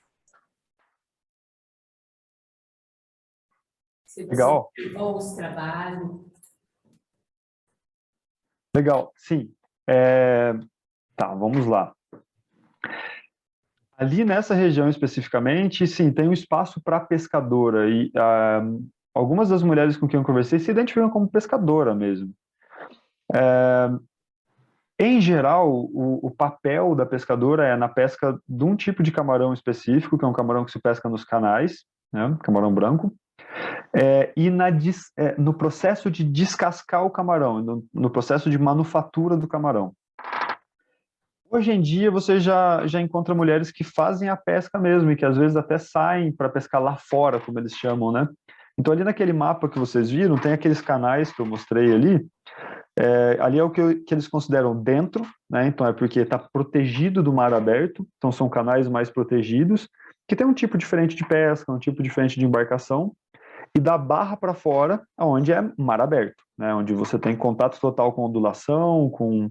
Se você Legal. ou os trabalhos. Legal, sim. Tá, vamos lá. Ali nessa região especificamente, sim, tem um espaço para pescadora e algumas das mulheres com quem eu conversei se identificam como pescadora mesmo. Em geral, o papel da pescadora é na pesca de um tipo de camarão específico, que é um camarão que se pesca nos canais, né, camarão branco, e no processo de descascar o camarão, no processo de manufatura do camarão. Hoje em dia, você já encontra mulheres que fazem a pesca mesmo, e que às vezes até saem para pescar lá fora, como eles chamam, né? Então, ali naquele mapa que vocês viram, tem aqueles canais que eu mostrei ali. Ali é o que eles consideram dentro, né? Então, é porque está protegido do mar aberto, então são canais mais protegidos, que tem um tipo diferente de pesca, um tipo diferente de embarcação, e da barra para fora, onde é mar aberto, né? Onde você tem contato total com ondulação, com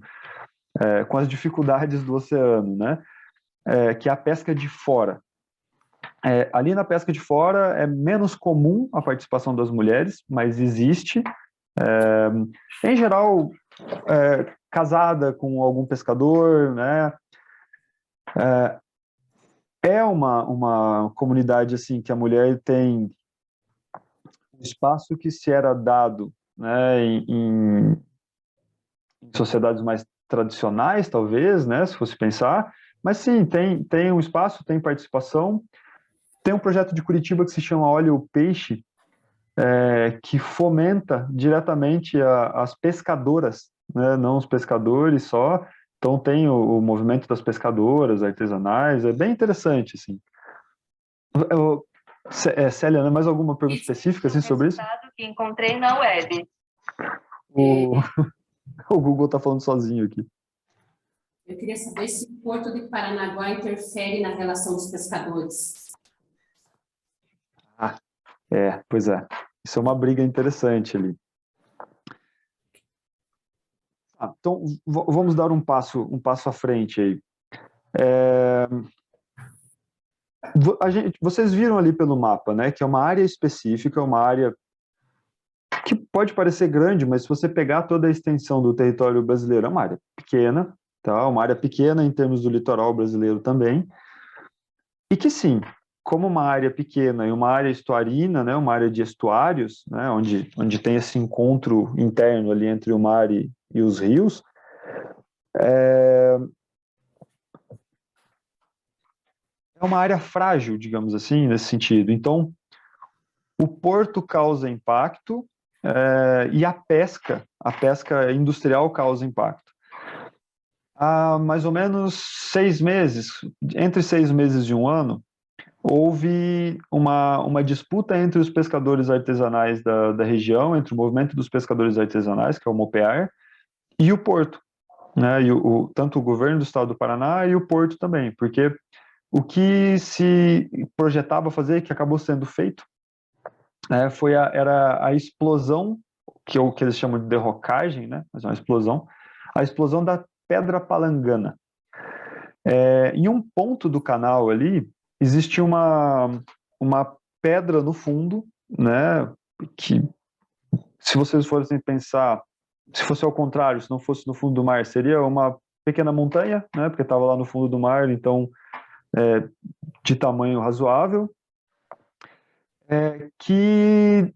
as dificuldades do oceano, né? Que é a pesca de fora. Ali na pesca de fora é menos comum a participação das mulheres, mas existe. Em geral, casada com algum pescador, né? É uma comunidade assim que a mulher tem um espaço que se era dado, né, em sociedades mais tradicionais, talvez, né, se fosse pensar, mas sim, tem um espaço, tem participação. Tem um projeto de Curitiba que se chama Olha o Peixe, que fomenta diretamente as pescadoras, né, não os pescadores só. Então tem o movimento das pescadoras artesanais, é bem interessante, assim. Célia, né, mais alguma pergunta específica assim, sobre isso? Que encontrei na web. O Google está falando sozinho aqui. Eu queria saber se o Porto de Paranaguá interfere na relação dos pescadores. Pois é. Isso é uma briga interessante ali. Então, vamos dar um passo à frente aí. Vocês viram ali pelo mapa, né, que é uma área específica, uma área que pode parecer grande, mas se você pegar toda a extensão do território brasileiro, é uma área pequena, tá? Uma área pequena em termos do litoral brasileiro também, e que sim, como uma área pequena e uma área estuarina, né, uma área de estuários, né, onde tem esse encontro interno ali entre o mar e os rios, é uma área frágil, digamos assim, nesse sentido. Então, o porto causa impacto e a pesca industrial causa impacto. Há mais ou menos 6 meses, entre 6 meses e 1 ano, houve uma disputa entre os pescadores artesanais da região, entre o movimento dos pescadores artesanais, que é o MOPEAR, e o porto, né? Tanto o governo do estado do Paraná e o porto também, porque o que se projetava fazer, que acabou sendo feito, era a explosão, que eles chamam de derrocagem, né? Mas é uma explosão, a explosão da Pedra Palangana. Em um ponto do canal ali, existe uma pedra no fundo, né? Que, se vocês fossem pensar, se fosse ao contrário, se não fosse no fundo do mar, seria uma pequena montanha, né? Porque estava lá no fundo do mar, então de tamanho razoável, que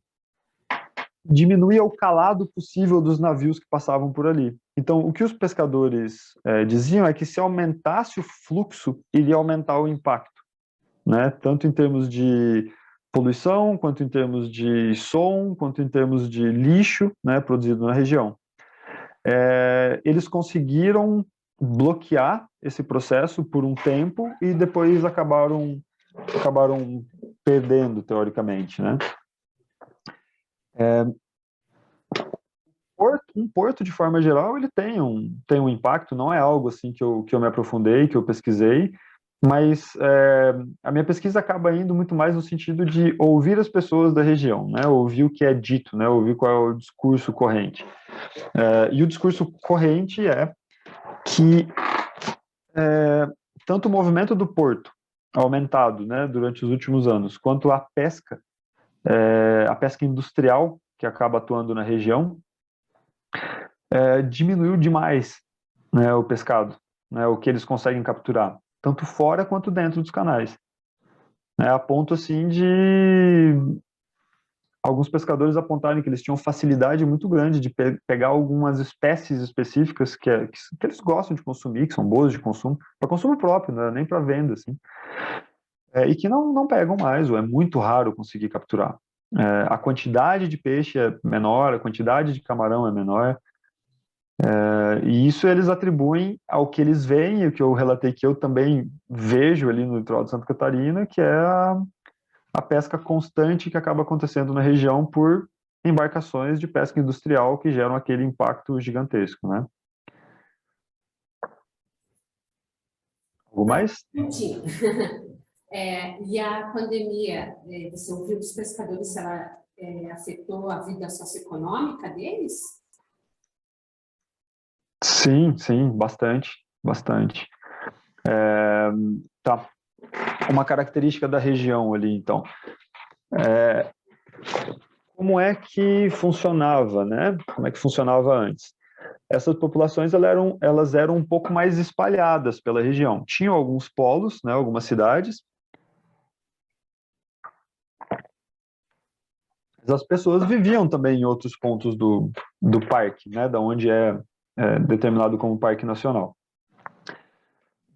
diminuía o calado possível dos navios que passavam por ali. Então, o que os pescadores diziam é que se aumentasse o fluxo, iria aumentar o impacto, né? Tanto em termos de poluição, quanto em termos de som, quanto em termos de lixo, né, produzido na região. Eles conseguiram bloquear esse processo por um tempo e depois acabaram perdendo, teoricamente, né? Um porto, de forma geral, ele tem um impacto, não é algo assim que eu me aprofundei, que eu pesquisei, mas a minha pesquisa acaba indo muito mais no sentido de ouvir as pessoas da região, né? Ouvir o que é dito, né? Ouvir qual é o discurso corrente. E o discurso corrente é que tanto o movimento do porto aumentado, né, durante os últimos anos, quanto a pesca industrial, que acaba atuando na região, diminuiu demais, né, o pescado, né, o que eles conseguem capturar, tanto fora quanto dentro dos canais. A ponto, assim, de alguns pescadores apontarem que eles tinham facilidade muito grande de pegar algumas espécies específicas que eles gostam de consumir, que são boas de consumo, para consumo próprio, né, nem para venda, assim, e que não pegam mais, ou é muito raro conseguir capturar. A quantidade de peixe é menor, a quantidade de camarão é menor, e isso eles atribuem ao que eles veem, e o que eu relatei que eu também vejo ali no litoral de Santa Catarina, que é a pesca constante que acaba acontecendo na região por embarcações de pesca industrial que geram aquele impacto gigantesco, né? Algo mais? Sim. E a pandemia, você ouviu dos pescadores, se ela afetou a vida socioeconômica deles? Sim, bastante. Tá. Uma característica da região ali, então. Como é que funcionava, né? Como é que funcionava antes? Essas populações elas eram um pouco mais espalhadas pela região. Tinham alguns polos, né, algumas cidades. Mas as pessoas viviam também em outros pontos do parque, né, da onde é determinado como parque nacional.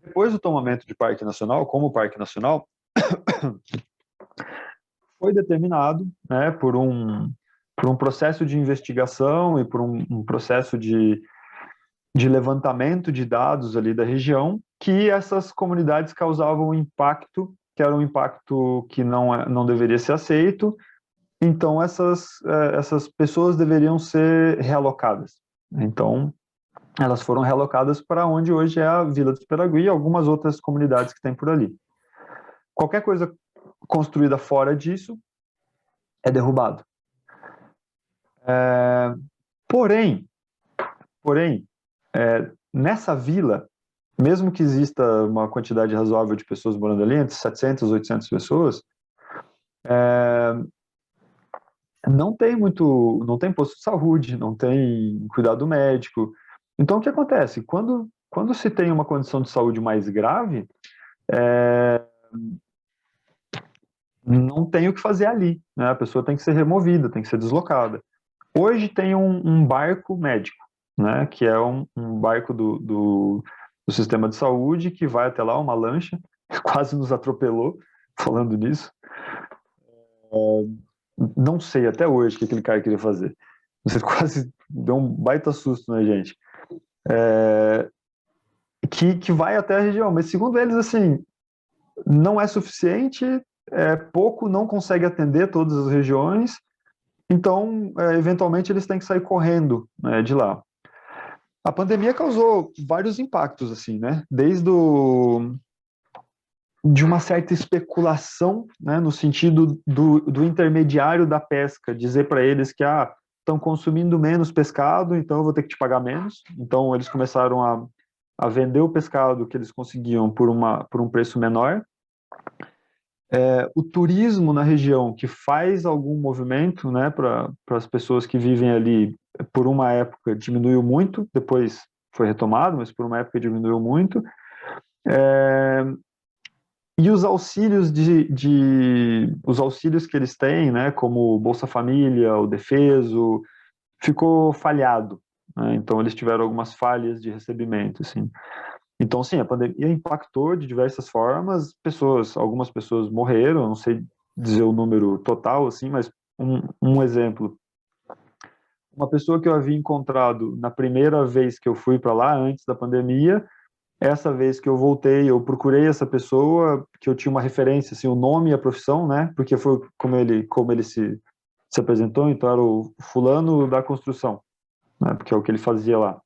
Depois do tomamento de parque nacional, como parque nacional, foi determinado, né, por um processo de investigação e por um processo de levantamento de dados ali da região, que essas comunidades causavam um impacto, que era um impacto que não deveria ser aceito, então essas pessoas deveriam ser realocadas. Então, elas foram realocadas para onde hoje é a Vila do Esperagui e algumas outras comunidades que tem por ali. Qualquer coisa construída fora disso é derrubado. Porém, nessa vila, mesmo que exista uma quantidade razoável de pessoas morando ali, entre 700 e 800 pessoas, não tem posto de saúde, não tem cuidado médico. Então, o que acontece? Quando se tem uma condição de saúde mais grave, não tem o que fazer ali, né? A pessoa tem que ser removida, tem que ser deslocada. Hoje tem um barco médico, né? Que é um barco do sistema de saúde que vai até lá, uma lancha, quase nos atropelou, falando nisso. Não sei até hoje o que aquele cara queria fazer. Você quase deu um baita susto na gente. Que vai até a região, mas segundo eles, assim, não é suficiente, pouco, não consegue atender todas as regiões, então, eventualmente, eles têm que sair correndo, né, de lá. A pandemia causou vários impactos, assim, né, de uma certa especulação, né, no sentido do intermediário da pesca, dizer para eles que estão consumindo menos pescado, então eu vou ter que te pagar menos. Então, eles começaram a vender o pescado que eles conseguiam por um preço menor. O turismo na região, que faz algum movimento, né, para as pessoas que vivem ali, por uma época diminuiu muito, depois foi retomado, mas por uma época diminuiu muito. E os auxílios os auxílios que eles têm, né, como o Bolsa Família, o Defeso, ficou falhado, né? Então eles tiveram algumas falhas de recebimento, assim. Então, sim, a pandemia impactou de diversas formas, algumas pessoas morreram, não sei dizer o número total, assim, mas um exemplo. Uma pessoa que eu havia encontrado na primeira vez que eu fui para lá, antes da pandemia, essa vez que eu voltei, eu procurei essa pessoa, que eu tinha uma referência, assim, o nome e a profissão, né? Porque foi como ele se apresentou, então era o fulano da construção, né? Porque é o que ele fazia lá.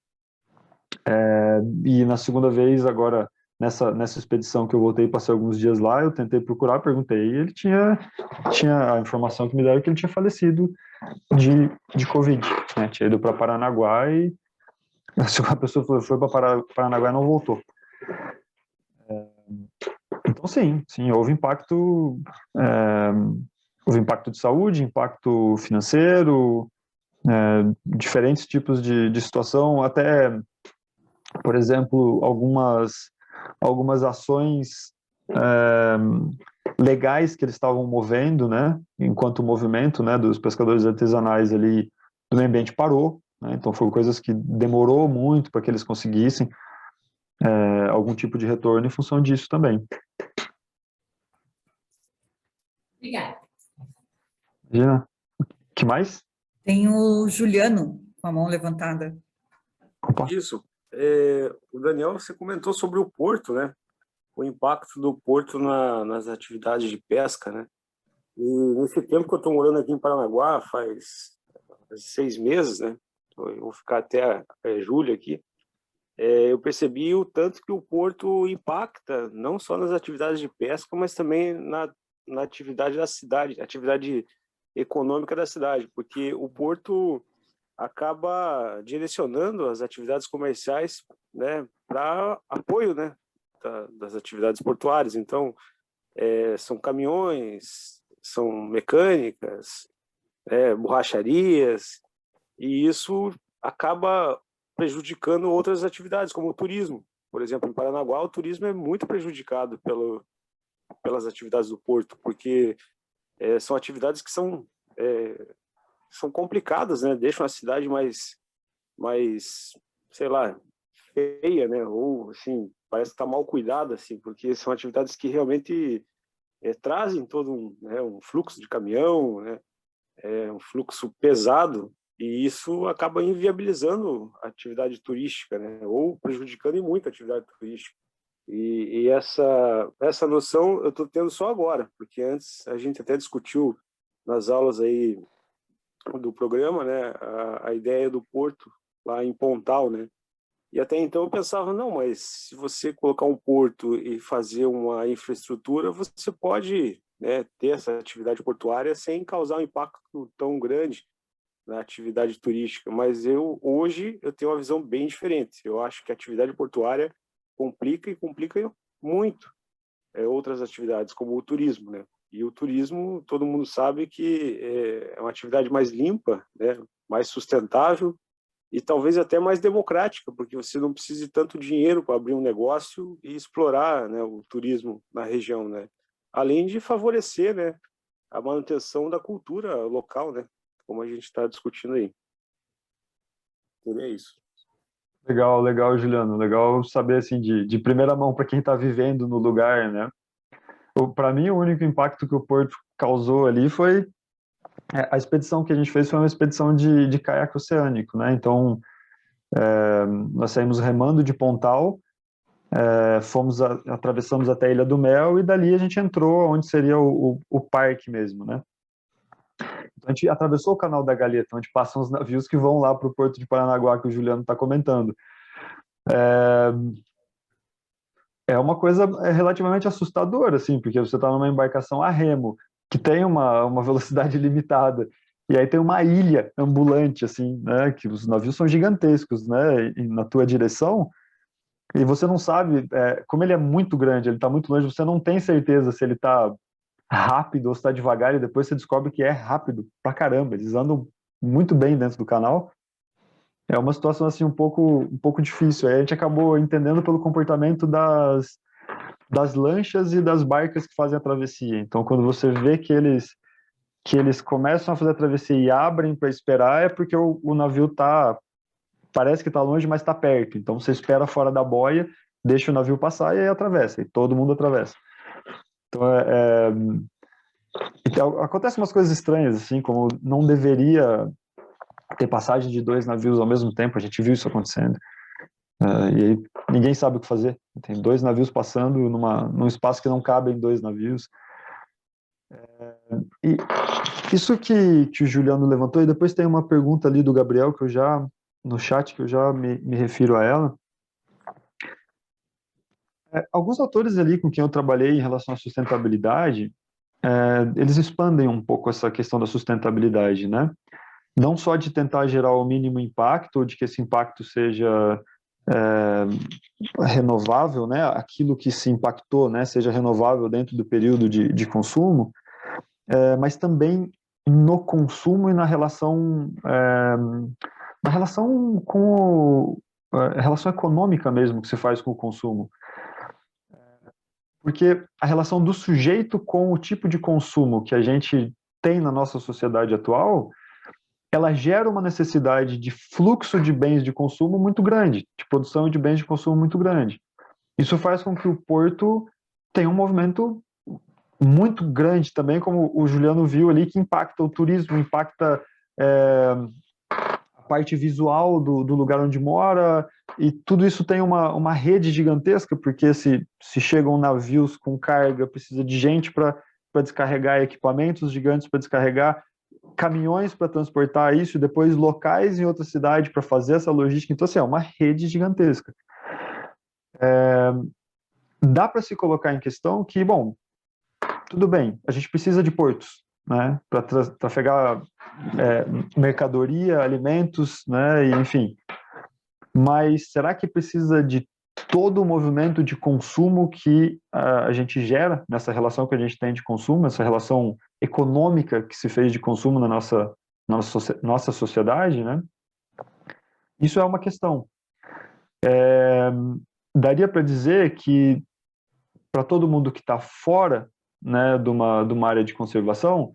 E na segunda vez, agora, nessa expedição que eu voltei, passei alguns dias lá, eu tentei procurar, perguntei, e ele tinha a informação que me deram que ele tinha falecido de Covid, né? Tinha ido para Paranaguá e a pessoa foi para Paranaguá e não voltou. Então, sim, houve impacto de saúde, impacto financeiro, diferentes tipos de situação, até, por exemplo, algumas ações legais que eles estavam movendo, né, enquanto o movimento, né, dos pescadores artesanais ali do meio ambiente parou, né, então foram coisas que demorou muito para que eles conseguissem algum tipo de retorno em função disso também. Obrigada. Imagina. Que mais? Tem o Juliano com a mão levantada. Opa. Isso. O Daniel, você comentou sobre o porto, né? O impacto do porto nas atividades de pesca, né? E nesse tempo que eu estou morando aqui em Paranaguá, faz 6 meses, né? Eu vou ficar até julho aqui. Eu percebi o tanto que o porto impacta, não só nas atividades de pesca, mas também na atividade da cidade, atividade econômica da cidade, porque o porto acaba direcionando as atividades comerciais, né, para apoio, né, das atividades portuárias. Então, são caminhões, são mecânicas, borracharias, e isso acaba prejudicando outras atividades, como o turismo. Por exemplo, em Paranaguá, o turismo é muito prejudicado pelas atividades do porto, porque são atividades que são complicadas, né? Deixam a cidade mais, sei lá, feia, né? Ou, assim, parece que está mal cuidada, assim, porque são atividades que realmente trazem todo um fluxo de caminhão, né? Um fluxo pesado, e isso acaba inviabilizando a atividade turística, né? Ou prejudicando muito a atividade turística. E essa noção eu estou tendo só agora, porque antes a gente até discutiu nas aulas aí do programa, né, a ideia do porto lá em Pontal, né? E até então eu pensava, não, mas se você colocar um porto e fazer uma infraestrutura, você pode, né, ter essa atividade portuária sem causar um impacto tão grande na atividade turística. Mas hoje eu tenho uma visão bem diferente. Eu acho que a atividade portuária complica muito outras atividades, como o turismo, né? E o turismo, todo mundo sabe que é uma atividade mais limpa, né? Mais sustentável e talvez até mais democrática, porque você não precisa de tanto dinheiro para abrir um negócio e explorar, né, o turismo na região, né? Além de favorecer, né, a manutenção da cultura local, né? Como a gente está discutindo aí. E é isso. Legal, Juliano. Legal saber, assim, de primeira mão para quem está vivendo no lugar, né? Para mim, o único impacto que o porto causou ali foi a expedição que a gente fez foi uma expedição de caiaque oceânico, né? Então, nós saímos remando de Pontal, atravessamos até a Ilha do Mel e dali a gente entrou onde seria o parque mesmo, né? Então, a gente atravessou o Canal da Galheta, onde passam os navios que vão lá para o Porto de Paranaguá, que o Juliano está comentando. É uma coisa relativamente assustadora, assim, porque você está numa embarcação a remo, que tem uma velocidade limitada, e aí tem uma ilha ambulante, assim, né, que os navios são gigantescos, né, na tua direção, e você não sabe, como ele é muito grande, ele está muito longe, você não tem certeza se ele está rápido ou se está devagar, e depois você descobre que é rápido pra caramba, eles andam muito bem dentro do canal. É uma situação assim um pouco difícil. Aí a gente acabou entendendo pelo comportamento das lanchas e das barcas que fazem a travessia. Então, quando você vê que eles começam a fazer a travessia e abrem para esperar, é porque o navio parece que está longe, mas está perto. Então, você espera fora da boia, deixa o navio passar e aí atravessa. E todo mundo atravessa. Então, então acontecem umas coisas estranhas, assim, como não deveria ter passagem de 2 navios ao mesmo tempo, a gente viu isso acontecendo. E aí ninguém sabe o que fazer. Tem 2 navios passando num espaço que não cabe em 2 navios. E isso que o Juliano levantou, e depois tem uma pergunta ali do Gabriel, no chat, que eu já me refiro a ela. Alguns autores ali com quem eu trabalhei em relação à sustentabilidade, eles expandem um pouco essa questão da sustentabilidade, né? Não só de tentar gerar o mínimo impacto, ou de que esse impacto seja renovável, né? Aquilo que se impactou, né, seja renovável dentro do período de consumo, mas também no consumo e na relação com a relação econômica mesmo que se faz com o consumo. Porque a relação do sujeito com o tipo de consumo que a gente tem na nossa sociedade atual, ela gera uma necessidade de fluxo de bens de consumo muito grande, de produção de bens de consumo muito grande. Isso faz com que o porto tenha um movimento muito grande também, como o Juliano viu ali, que impacta o turismo, impacta a parte visual do lugar onde mora, e tudo isso tem uma rede gigantesca, porque se chegam navios com carga, precisa de gente para descarregar equipamentos gigantes para descarregar, caminhões para transportar isso, e depois locais em outra cidade para fazer essa logística. Então, assim, é uma rede gigantesca. Dá para se colocar em questão que, bom, tudo bem, a gente precisa de portos, né, para trafegar mercadoria, alimentos, né, e, enfim. Mas será que precisa de todo o movimento de consumo que a gente gera nessa relação que a gente tem de consumo, essa relação econômica que se fez de consumo na nossa sociedade, né? Isso é uma questão. Daria para dizer que para todo mundo que está fora, né, de uma área de conservação,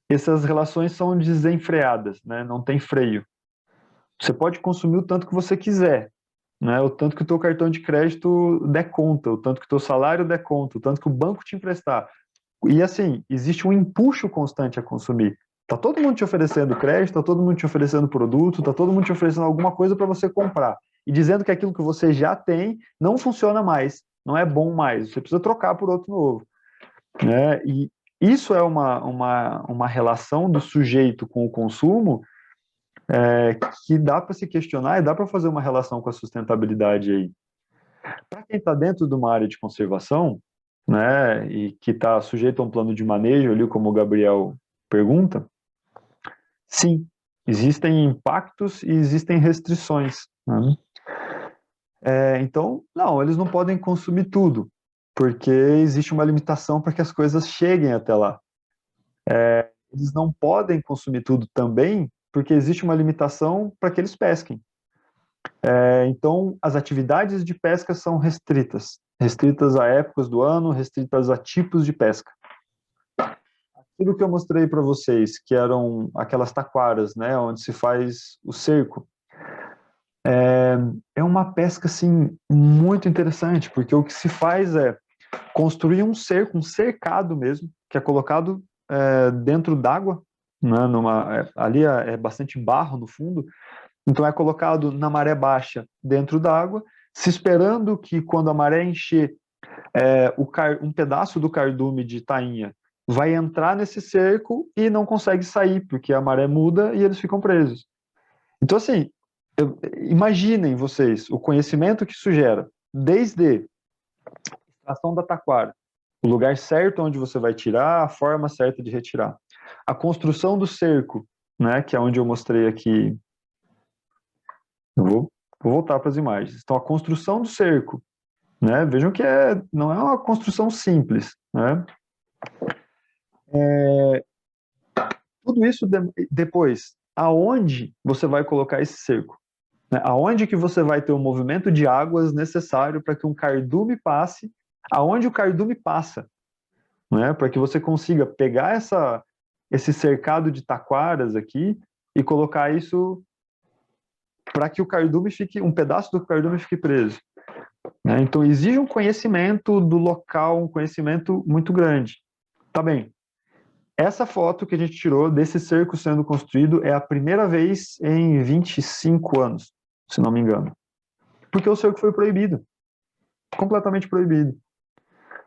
essas relações são desenfreadas, né? Não tem freio. Você pode consumir o tanto que você quiser, né? O tanto que o teu cartão de crédito der conta, o tanto que o teu salário der conta, o tanto que o banco te emprestar. E assim, existe um empuxo constante a consumir. Tá todo mundo te oferecendo crédito, tá todo mundo te oferecendo produto, tá todo mundo te oferecendo alguma coisa para você comprar. E dizendo que aquilo que você já tem não funciona mais, não é bom mais, você precisa trocar por outro novo, né? E isso é uma relação do sujeito com o consumo que dá para se questionar e dá para fazer uma relação com a sustentabilidade aí. Para quem está dentro de uma área de conservação, né, e que está sujeito a um plano de manejo ali, como o Gabriel pergunta, sim, existem impactos e existem restrições, né? Então, não, eles não podem consumir tudo, porque existe uma limitação para que as coisas cheguem até lá. Eles não podem consumir tudo também, porque existe uma limitação para que eles pesquem. Então, as atividades de pesca são restritas a épocas do ano, restritas a tipos de pesca. Aquilo que eu mostrei para vocês, que eram aquelas taquaras, né, onde se faz o cerco, é uma pesca, assim, muito interessante, porque o que se faz é construir um cerco, um cercado mesmo, que é colocado dentro d'água, né, ali é bastante barro no fundo, então é colocado na maré baixa dentro d'água, se esperando que quando a maré encher, um pedaço do cardume de tainha vai entrar nesse cerco e não consegue sair, porque a maré muda e eles ficam presos. Então, assim, imaginem vocês o conhecimento que isso gera, desde a extração da taquara, o lugar certo onde você vai tirar, a forma certa de retirar, a construção do cerco, né, que é onde eu mostrei aqui. Eu vou voltar para as imagens. Então, a construção do cerco, né, vejam que não é uma construção simples, né? Tudo isso depois, aonde você vai colocar esse cerco? Né? Aonde que você vai ter o movimento de águas necessário para que um cardume passe, aonde o cardume passa, né? Para que você consiga pegar esse cercado de taquaras aqui e colocar isso para que o cardume um pedaço do cardume fique preso. Né? Então, exige um conhecimento do local, um conhecimento muito grande. Tá bem. Essa foto que a gente tirou desse cerco sendo construído é a primeira vez em 25 anos, se não me engano. porque o cerco foi proibido, completamente proibido.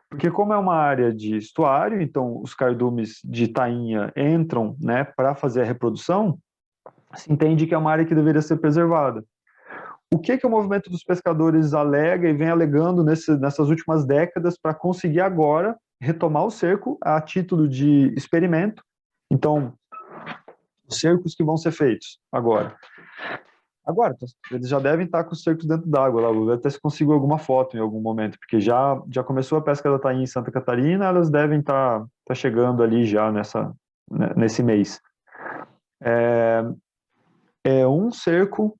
Porque como é uma área de estuário, então os cardumes de tainha entram, né, para fazer a reprodução, se entende que é uma área que deveria ser preservada. O que o movimento dos pescadores alega e vem alegando nessas últimas décadas para conseguir agora retomar o cerco a título de experimento? Então, os cercos que vão ser feitos agora. Agora, eles já devem estar com os cercos dentro d'água lá, vou ver até se consigo alguma foto em algum momento, porque já começou a pesca da tainha em Santa Catarina, elas devem estar chegando ali já nesse mês. É um cerco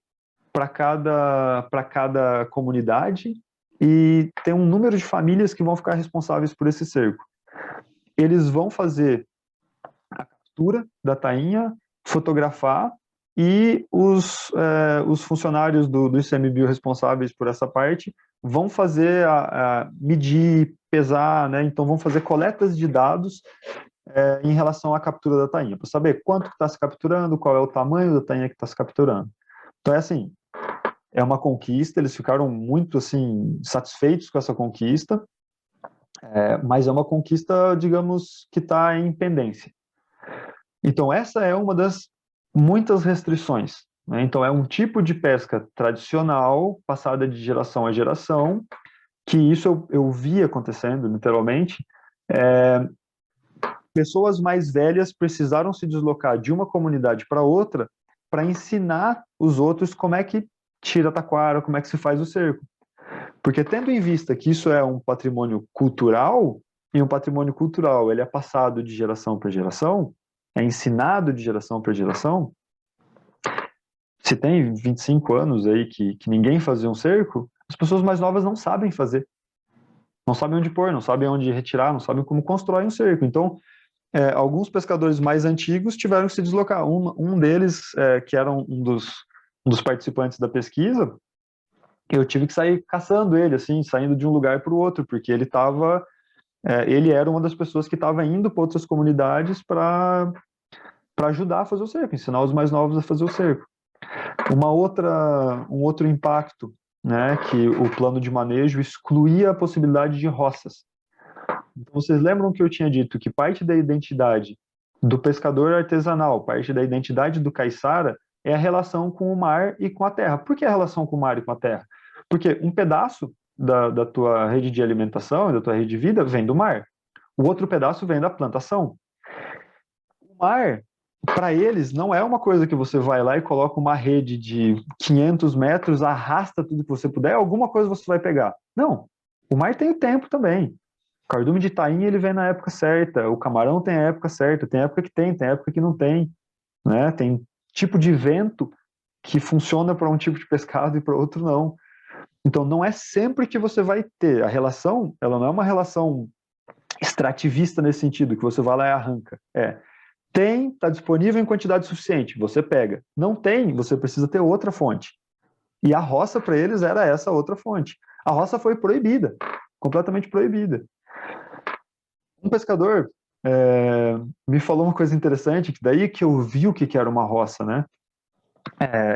para cada comunidade e tem um número de famílias que vão ficar responsáveis por esse cerco. Eles vão fazer a captura da tainha, fotografar, e os funcionários do ICMBio responsáveis por essa parte vão fazer medir, pesar, né? Então vão fazer coletas de dados em relação à captura da tainha, para saber quanto está se capturando, qual é o tamanho da tainha que está se capturando. Então é assim, é uma conquista, eles ficaram muito assim satisfeitos com essa conquista, mas é uma conquista, digamos, que está em pendência. Então essa é uma das muitas restrições, né? Então é um tipo de pesca tradicional, passada de geração a geração, que isso eu vi acontecendo, literalmente. Pessoas mais velhas precisaram se deslocar de uma comunidade para outra para ensinar os outros como é que tira a taquara, como é que se faz o cerco. Porque tendo em vista que isso é um patrimônio cultural, e um patrimônio cultural ele é passado de geração para geração, é ensinado de geração para geração. Se tem 25 anos aí que ninguém fazia um cerco, as pessoas mais novas não sabem fazer. Não sabem onde pôr, não sabem onde retirar, não sabem como constrói um cerco. Então, alguns pescadores mais antigos tiveram que se deslocar. Um deles, que era um dos participantes da pesquisa, eu tive que sair caçando ele, assim, saindo de um lugar para o outro, porque ele era uma das pessoas que estava indo para outras comunidades para ajudar a fazer o cerco, ensinar os mais novos a fazer o cerco. Um outro impacto, né, que o plano de manejo excluía a possibilidade de roças. Então, vocês lembram que eu tinha dito que parte da identidade do pescador artesanal, parte da identidade do caiçara é a relação com o mar e com a terra. Por que a relação com o mar e com a terra? Porque um pedaço da tua rede de alimentação e da tua rede de vida vem do mar. O outro pedaço vem da plantação. O mar, para eles, não é uma coisa que você vai lá e coloca uma rede de 500 metros, arrasta tudo que você puder, alguma coisa você vai pegar. Não, o mar tem o tempo também. O cardume de tainha, ele vem na época certa, o camarão tem a época certa, tem época que tem época que não tem, né? Tem tipo de vento que funciona para um tipo de pescado e para outro não. Então, não é sempre que você vai ter. A relação, ela não é uma relação extrativista nesse sentido, que você vai lá e arranca. Tem, está disponível em quantidade suficiente, você pega. Não tem, você precisa ter outra fonte. E a roça, para eles, era essa outra fonte. A roça foi proibida, completamente proibida. Um pescador me falou uma coisa interessante, que daí que eu vi o que era uma roça, né?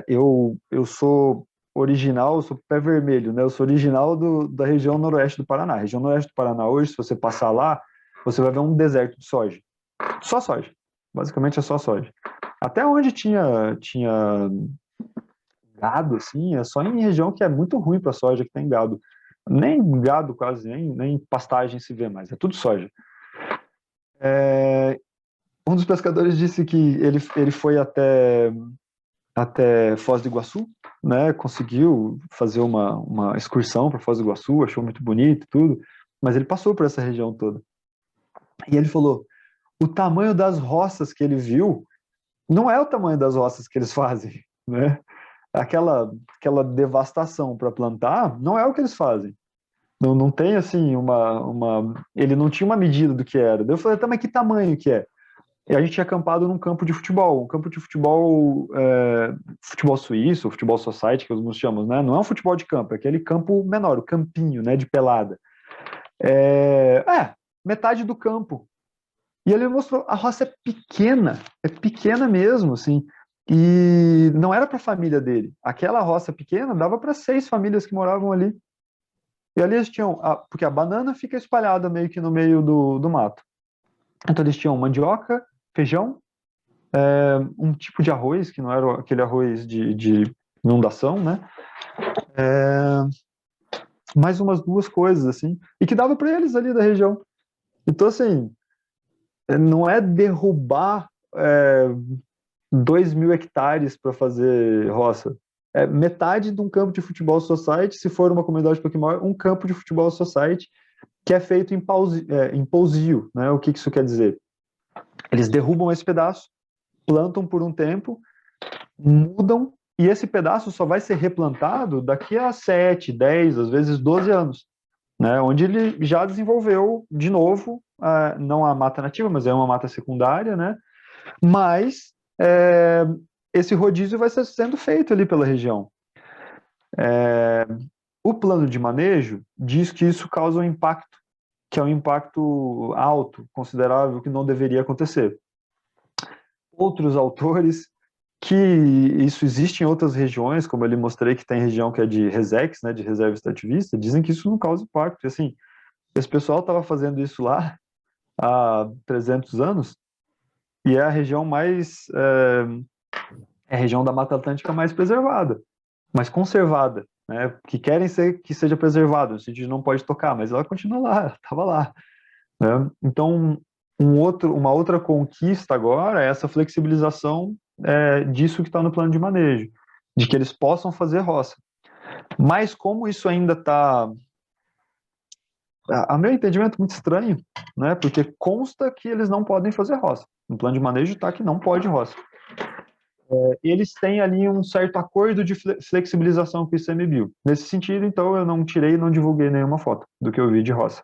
Eu sou original, eu sou pé vermelho, né? Eu sou original da região noroeste do Paraná. A região noroeste do Paraná hoje, se você passar lá, você vai ver um deserto de soja. Só soja. Basicamente é só soja. Até onde tinha gado, assim, é só em região que é muito ruim para soja que tem gado. Nem gado quase, nem pastagem se vê mais, é tudo soja. Um dos pescadores disse que ele foi até Foz do Iguaçu, né? Conseguiu fazer uma excursão para Foz do Iguaçu, achou muito bonito tudo, mas ele passou por essa região toda. E ele falou, o tamanho das roças que ele viu não é o tamanho das roças que eles fazem, né? Aquela devastação para plantar não é o que eles fazem. Não tem assim ele não tinha uma medida do que era. Daí eu falei, tá, mas que tamanho que é? E a gente tinha acampado num campo de futebol, futebol suíço, futebol society, que alguns chamam, né? Não é um futebol de campo, é aquele campo menor, o campinho, né, de pelada. Metade do campo. E ele mostrou, a roça é pequena mesmo, assim. e não era para a família dele. Aquela roça pequena dava para 6 famílias que moravam ali. E ali eles tinham, porque a banana fica espalhada meio que no meio do mato. Então eles tinham mandioca, feijão, um tipo de arroz, que não era aquele arroz de inundação, né? Mais umas 2 coisas, assim, e que dava para eles ali da região. Então, assim, não é derrubar 2.000 hectares para fazer roça. É metade de um campo de futebol society, se for uma comunidade um pouquinho maior, um campo de futebol society que é feito em pousio, né? O que isso quer dizer? Eles derrubam esse pedaço, plantam por um tempo, mudam, e esse pedaço só vai ser replantado daqui a 7, 10, às vezes 12 anos, né? Onde ele já desenvolveu de novo, não a mata nativa, mas é uma mata secundária, né? Mas esse rodízio vai ser sendo feito ali pela região. O plano de manejo diz que isso causa um impacto, que é um impacto alto, considerável, que não deveria acontecer. Outros autores, que isso existe em outras regiões, como eu lhe mostrei que tem região que é de RESEX, né, de reserva extrativista, dizem que isso não causa impacto. E, assim, esse pessoal estava fazendo isso lá há 300 anos, e é a região é a região da Mata Atlântica mais preservada, mais conservada, né? Que querem que seja preservada, no sentido de não pode tocar, mas ela continua lá, estava lá, né? Então, uma outra conquista agora é essa flexibilização disso que está no plano de manejo, de que eles possam fazer roça. Mas como isso ainda está, a meu entendimento, muito estranho, né? Porque consta que eles não podem fazer roça. No plano de manejo está que não pode roça. Eles têm ali um certo acordo de flexibilização com o ICMBio. Nesse sentido, então, eu não tirei e não divulguei nenhuma foto do que eu vi de roça.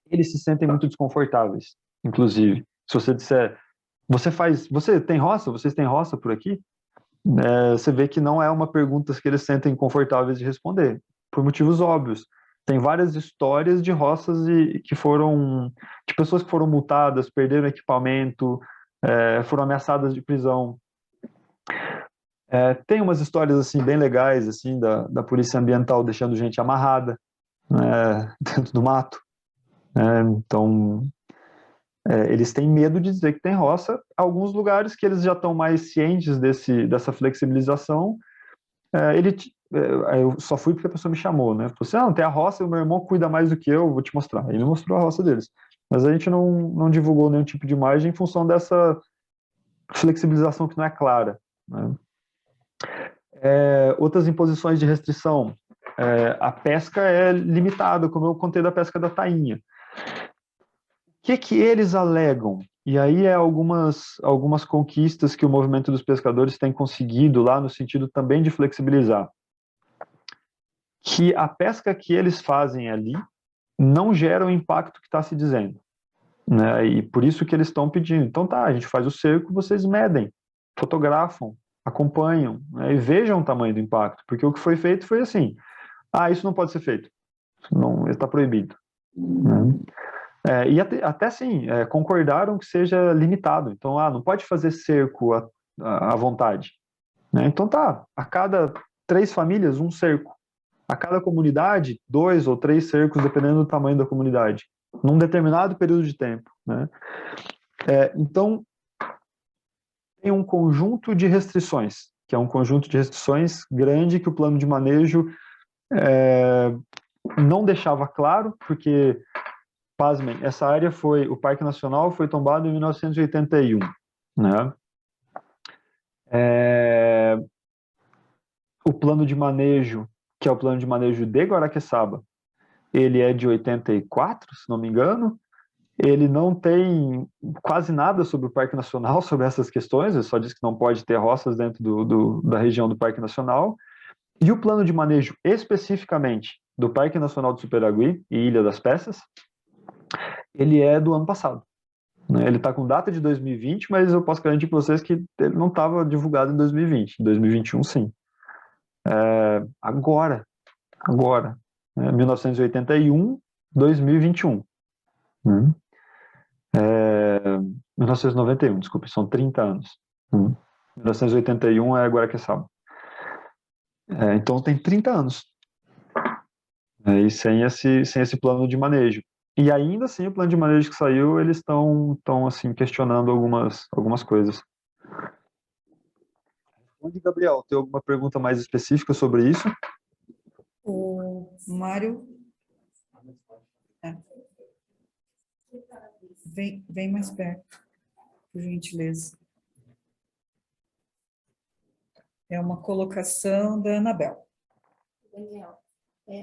Eles se sentem muito desconfortáveis, inclusive. Se você disser, você tem roça? Vocês têm roça por aqui? Você vê que não é uma pergunta que eles sentem confortáveis de responder, por motivos óbvios. Tem várias histórias de roças de pessoas que foram multadas, perderam equipamento, foram ameaçadas de prisão. Tem umas histórias assim bem legais assim da polícia ambiental deixando gente amarrada dentro do mato. Então, eles têm medo de dizer que tem roça. Alguns lugares que eles já estão mais cientes dessa flexibilização, eu só fui porque a pessoa me chamou, né? Falei assim, não, tem a roça, o meu irmão cuida mais do que eu, vou te mostrar. Ele mostrou a roça deles. Mas a gente não divulgou nenhum tipo de imagem em função dessa flexibilização que não é clara, né? Outras imposições de restrição. A pesca é limitada, como eu contei da pesca da tainha. O que eles alegam? E aí algumas conquistas que o movimento dos pescadores tem conseguido lá no sentido também de flexibilizar. Que a pesca que eles fazem ali não gera o impacto que está se dizendo, né? E por isso que eles estão pedindo. Então tá, a gente faz o cerco, vocês medem, fotografam, acompanham, né, e vejam o tamanho do impacto, porque o que foi feito foi assim, isso não pode ser feito, não está proibido, né? E até assim, concordaram que seja limitado, então não pode fazer cerco à vontade, né? Então tá, a cada 3 famílias, um cerco, a cada comunidade, 2 ou 3 cercos, dependendo do tamanho da comunidade, num determinado período de tempo, né? Então, tem um conjunto de restrições, que é um conjunto de restrições grande que o plano de manejo não deixava claro, porque, pasmem, essa área o Parque Nacional foi tombado em 1981, né? O plano de manejo, que é o plano de manejo de Guaraqueçaba, ele é de 84, se não me engano. Ele não tem quase nada sobre o Parque Nacional, sobre essas questões, ele só diz que não pode ter roças dentro da região do Parque Nacional. E o plano de manejo especificamente do Parque Nacional do Superagui e Ilha das Peças, ele é do ano passado, né? Ele está com data de 2020, mas eu posso garantir para vocês que ele não estava divulgado em 2020, em 2021 sim. Agora, 1981, 2021. 1991, desculpe, são 30 anos. 1981 é Guaraqueçaba. Então tem 30 anos. E sem esse plano de manejo. E ainda assim, o plano de manejo que saiu, eles estão assim, questionando algumas coisas. Onde, Gabriel, tem alguma pergunta mais específica sobre isso? O Mário. Vem mais perto, por gentileza. É uma colocação da Anabel. Daniel,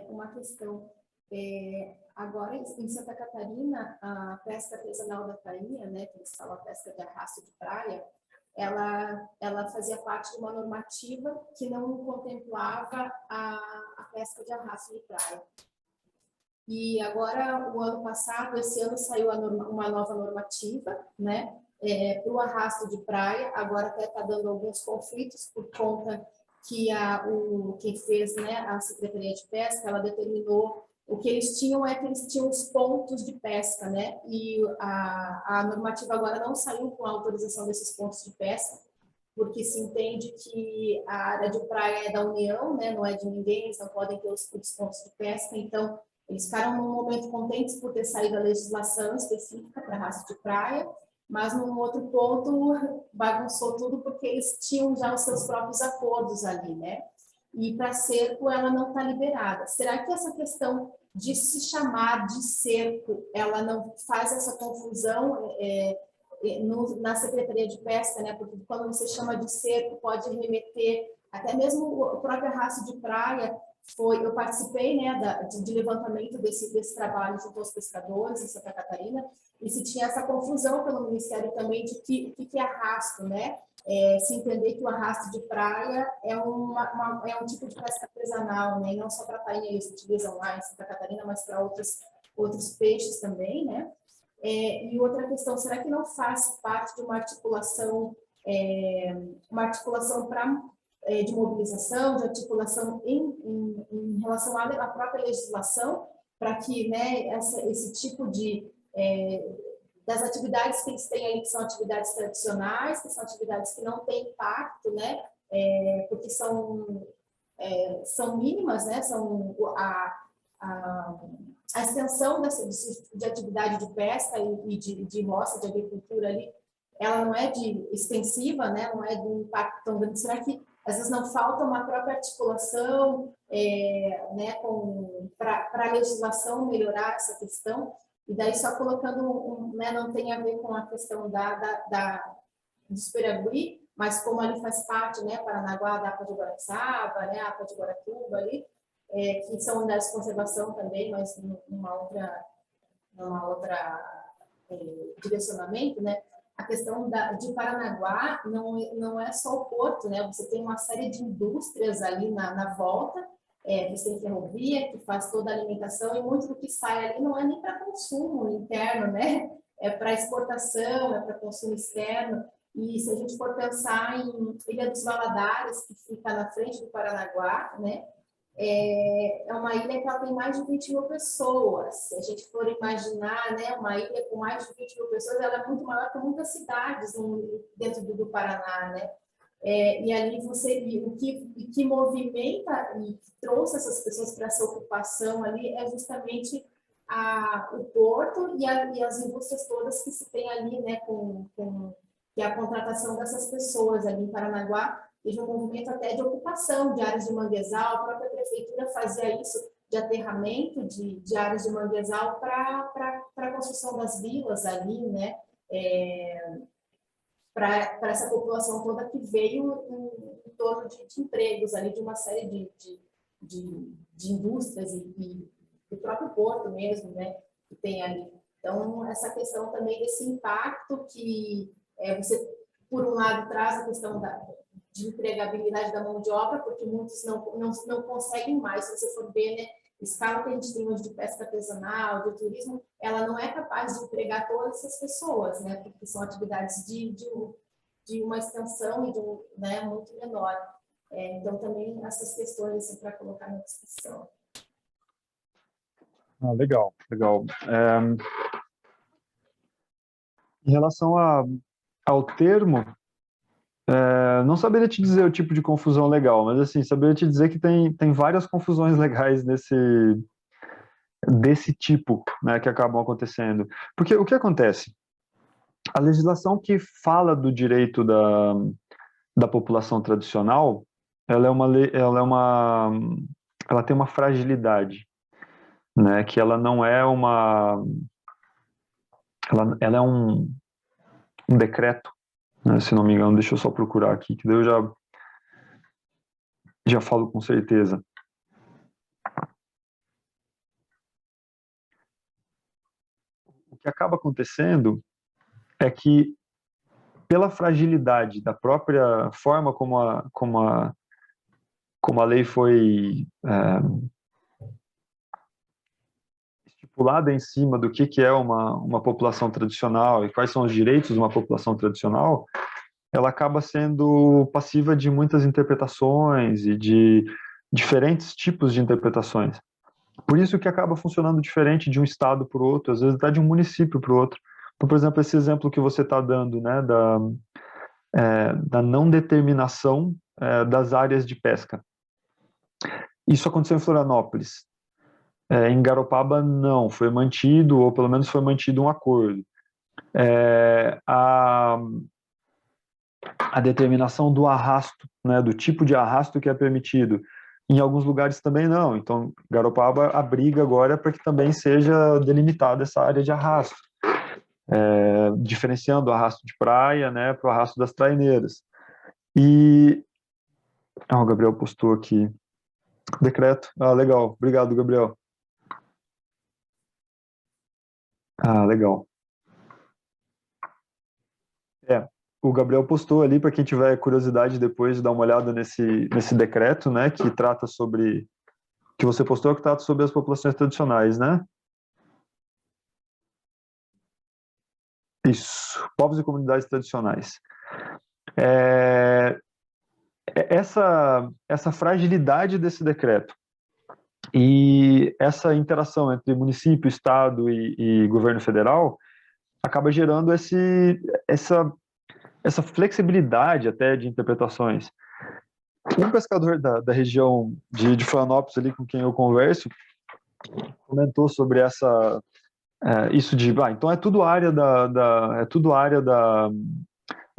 uma questão. Agora, em Santa Catarina, a pesca artesanal da tainha, né, que eles falam a pesca de arrasto de praia, ela fazia parte de uma normativa que não contemplava a pesca de arrasto de praia. E agora, o ano passado, esse ano saiu uma nova normativa, né, para o arrasto de praia. Agora até está dando alguns conflitos por conta que quem fez, né, a Secretaria de Pesca, ela determinou o que eles tinham que eles tinham os pontos de pesca, né? E a normativa agora não saiu com a autorização desses pontos de pesca, porque se entende que a área de praia é da União, né? Não é de ninguém, eles não podem ter os pontos de pesca. Então, eles ficaram num momento contentes por ter saído a legislação específica para arrasto de praia, mas num outro ponto bagunçou tudo porque eles tinham já os seus próprios acordos ali, né? E para cerco ela não está liberada. Será que essa questão de se chamar de cerco, ela não faz essa confusão na Secretaria de Pesca, né? Porque quando você chama de cerco pode remeter, até mesmo o próprio arrasto de praia, eu participei, né, de levantamento desse trabalho junto aos pescadores em Santa Catarina, e se tinha essa confusão pelo Ministério também de que é arrasto, né? Se entender que o arrasto de praia é um tipo de pesca artesanal, né? E não só para tainha, eles utilizam lá em Santa Catarina, mas para outros peixes também, né? E outra questão, será que não faz parte de uma articulação de mobilização, de articulação em relação à própria legislação, para que, né, esse tipo das atividades que eles têm aí, que são atividades tradicionais, que são atividades que não têm impacto, né, porque são mínimas, né, são a extensão de atividade de pesca e de roça, de agricultura ali, ela não é extensiva, né, não é de um impacto tão grande. Será que às vezes não falta uma própria articulação, né, para a legislação melhorar essa questão? E daí só colocando, né, não tem a ver com a questão do Superaguri, mas como ali faz parte, né, Paranaguá, da APA de Guaraçaba, né, a APA de Guaratuba ali, que são unidades de conservação também, mas numa outra direcionamento, né? A questão de Paranaguá não é só o porto, né? Você tem uma série de indústrias ali na volta, você tem ferrovia, que faz toda a alimentação, e muito do que sai ali não é nem para consumo interno, né? É para exportação, é para consumo externo. E se a gente for pensar em Ilha dos Valadares, que fica na frente do Paranaguá, né? É uma ilha que ela tem mais de 20 mil pessoas. Se a gente for imaginar, né, uma ilha com mais de 20 mil pessoas, ela é muito maior que muitas cidades dentro do Paraná, né? E ali o que movimenta e que trouxe essas pessoas para essa ocupação ali é justamente o porto e as indústrias todas que se tem ali, né, que é a contratação dessas pessoas ali em Paranaguá. Teve um movimento até de ocupação de áreas de manguezal, a própria prefeitura fazia isso, de aterramento de áreas de manguezal para a construção das vilas ali, né? Para essa população toda que veio em torno de empregos ali, de uma série de indústrias e do próprio porto mesmo, né? Que tem ali. Então, essa questão também desse impacto que você, por um lado, traz a questão de empregabilidade da mão de obra, porque muitos não conseguem mais. Se você for ver, né, a escala que a gente tem hoje de pesca artesanal, de turismo, ela não é capaz de empregar todas essas pessoas, né, porque são atividades de uma extensão e né, muito menor. Então, também essas questões assim, para colocar na discussão. Legal, legal. Em relação ao termo, Não saberia te dizer o tipo de confusão legal, mas assim, saberia te dizer que tem várias confusões legais desse tipo, né, que acabam acontecendo. Porque o que acontece? A legislação que fala do direito da população tradicional, ela tem uma fragilidade, né, que ela não é ela é um decreto, né, se não me engano, deixa eu só procurar aqui, que daí eu já falo com certeza. O que acaba acontecendo é que, pela fragilidade da própria forma como a lei foi estipulada em cima do que é uma população tradicional e quais são os direitos de uma população tradicional, ela acaba sendo passiva de muitas interpretações e de diferentes tipos de interpretações. Por isso que acaba funcionando diferente de um estado para o outro, às vezes até de um município para o outro. Então, por exemplo, esse exemplo que você está dando, né, da não determinação das áreas de pesca. Isso aconteceu em Florianópolis. Em Garopaba, não, foi mantido, ou pelo menos foi mantido um acordo. A determinação do arrasto, né, do tipo de arrasto que é permitido. Em alguns lugares também não. Então, Garopaba abriga agora para que também seja delimitada essa área de arrasto, diferenciando o arrasto de praia, né, para o arrasto das traineiras. E o Gabriel postou aqui decreto. Legal. Obrigado, Gabriel. Legal. O Gabriel postou ali, para quem tiver curiosidade depois de dar uma olhada nesse decreto, né, que trata sobre, que você postou, que trata sobre as populações tradicionais, né? Isso, povos e comunidades tradicionais. Essa fragilidade desse decreto e essa interação entre município, estado e governo federal acaba gerando essa flexibilidade até de interpretações. Um pescador da região de Florianópolis, ali com quem eu converso, comentou sobre isso de, então é tudo área da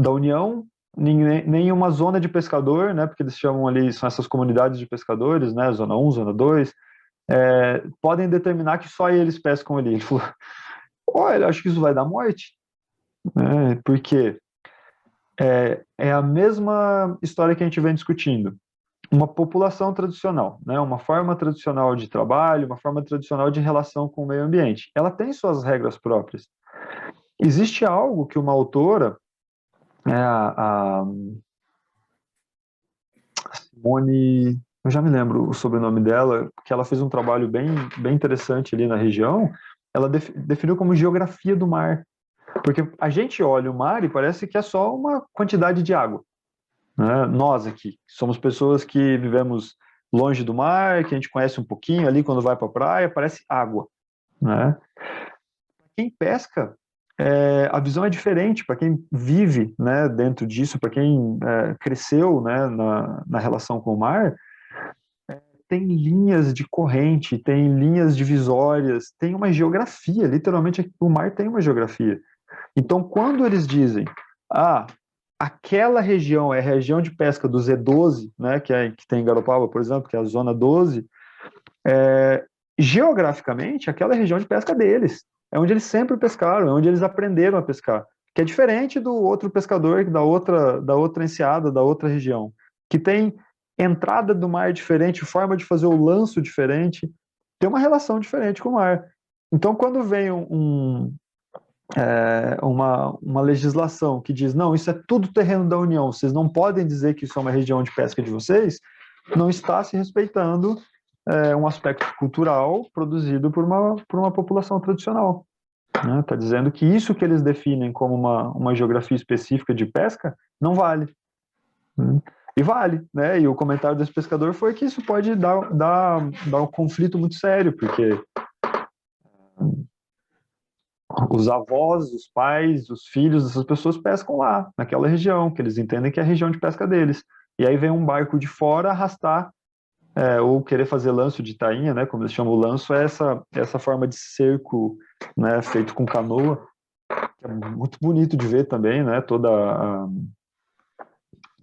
União, nenhuma zona de pescador, né, porque eles chamam ali, são essas comunidades de pescadores, né, zona 1, zona 2, podem determinar que só eles pescam ali. Ele falou, olha, acho que isso vai dar morte, né, porque é a mesma história que a gente vem discutindo. Uma população tradicional, né, uma forma tradicional de trabalho, uma forma tradicional de relação com o meio ambiente. Ela tem suas regras próprias. Existe algo que uma autora, a Simone, eu já me lembro o sobrenome dela, que ela fez um trabalho bem interessante ali na região, ela definiu como geografia do mar. Porque a gente olha o mar e parece que é só uma quantidade de água. Né? Nós aqui somos pessoas que vivemos longe do mar, que a gente conhece um pouquinho ali quando vai para a praia, parece água. Né? Quem pesca, a visão é diferente. Para quem vive, né, dentro disso, para quem cresceu, né, na relação com o mar, tem linhas de corrente, tem linhas divisórias, tem uma geografia, literalmente o mar tem uma geografia. Então, quando eles dizem, aquela região é a região de pesca do Z12, né, que tem em Garopaba, por exemplo, que é a zona 12, geograficamente, aquela é a região de pesca deles. É onde eles sempre pescaram, é onde eles aprenderam a pescar. Que é diferente do outro pescador da outra enseada, da outra região, que tem entrada do mar diferente, forma de fazer o lanço diferente, tem uma relação diferente com o mar. Então, quando vem uma legislação que diz, não, isso é tudo terreno da União, vocês não podem dizer que isso é uma região de pesca de vocês, não está se respeitando um aspecto cultural produzido por uma população tradicional. Né? Está dizendo que isso que eles definem como uma geografia específica de pesca não vale. E vale, né? E o comentário desse pescador foi que isso pode dar um conflito muito sério, porque os avós, os pais, os filhos dessas pessoas pescam lá, naquela região, que eles entendem que é a região de pesca deles. E aí vem um barco de fora arrastar, ou querer fazer lanço de tainha, né, como eles chamam o lanço, é essa forma de cerco, né, feito com canoa, que é muito bonito de ver também, né,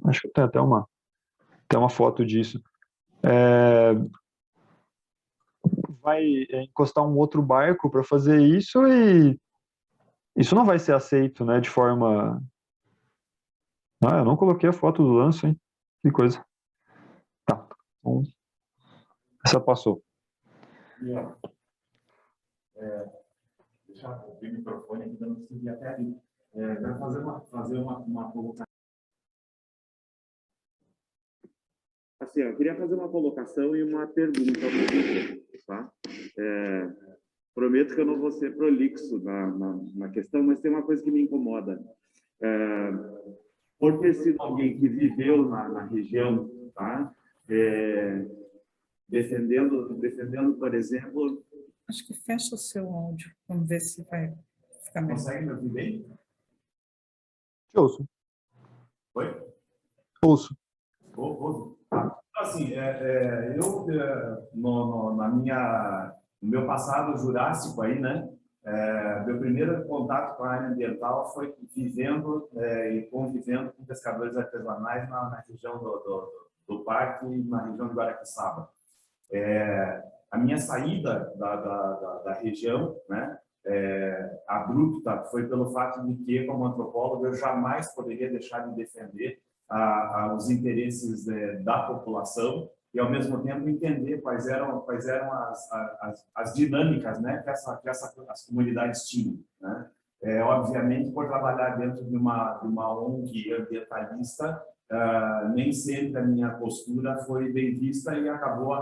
acho que tem até uma foto disso. Vai encostar um outro barco para fazer isso e isso não vai ser aceito, né, de forma... Ah, eu não coloquei a foto do lanço, hein? Que coisa. Tá. Então, essa passou. Deixa eu abrir o microfone aqui para não conseguir até ali. Quero fazer uma colocação. Assim, eu queria fazer uma colocação e uma pergunta ao mesmo tempo, tá? Prometo que eu não vou ser prolixo na questão, mas tem uma coisa que me incomoda. Por ter sido alguém que viveu na região, tá? Defendendo, por exemplo... Acho que fecha o seu áudio. Vamos ver se vai ficar melhor. Consegue me ouvir bem? Te ouço. Oi? Ouço. Ouço. Assim, eu, no meu passado jurássico aí, né? Meu primeiro contato com a área ambiental foi vivendo e convivendo com pescadores artesanais na região do parque, na região de Guaraqueçaba. A minha saída da região, né, abrupta, foi pelo fato de que, como antropólogo, eu jamais poderia deixar de defender os interesses da população e, ao mesmo tempo, entender quais eram as dinâmicas, né, que as comunidades tinham, né? Obviamente, por trabalhar dentro de uma ONG ambientalista, nem sempre a minha postura foi bem vista e acabou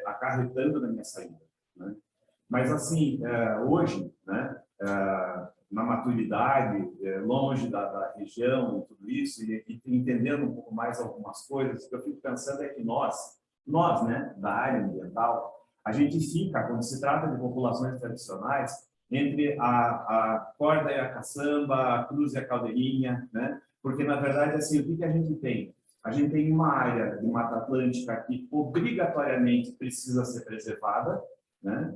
acarretando na minha saída, né? Mas, assim, hoje, né, na maturidade, longe da região e tudo isso, e entendendo um pouco mais algumas coisas, o que eu fico pensando é que nós, né, da área ambiental, a gente fica, quando se trata de populações tradicionais, entre a corda e a caçamba, a cruz e a caldeirinha, né? Porque, na verdade, assim, o que a gente tem? A gente tem uma área de Mata Atlântica que obrigatoriamente precisa ser preservada, né?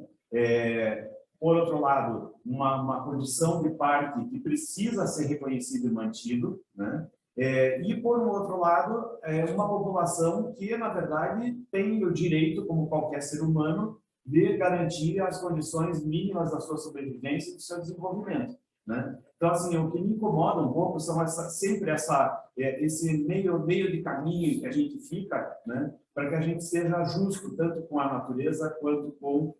Por outro lado, uma condição de parque que precisa ser reconhecido e mantido, né? E, por um outro lado, uma população que, na verdade, tem o direito, como qualquer ser humano, de garantir as condições mínimas da sua sobrevivência e do seu desenvolvimento, né? Então, assim, o que me incomoda um pouco são sempre esse meio de caminho que a gente fica, né, para que a gente seja justo tanto com a natureza quanto com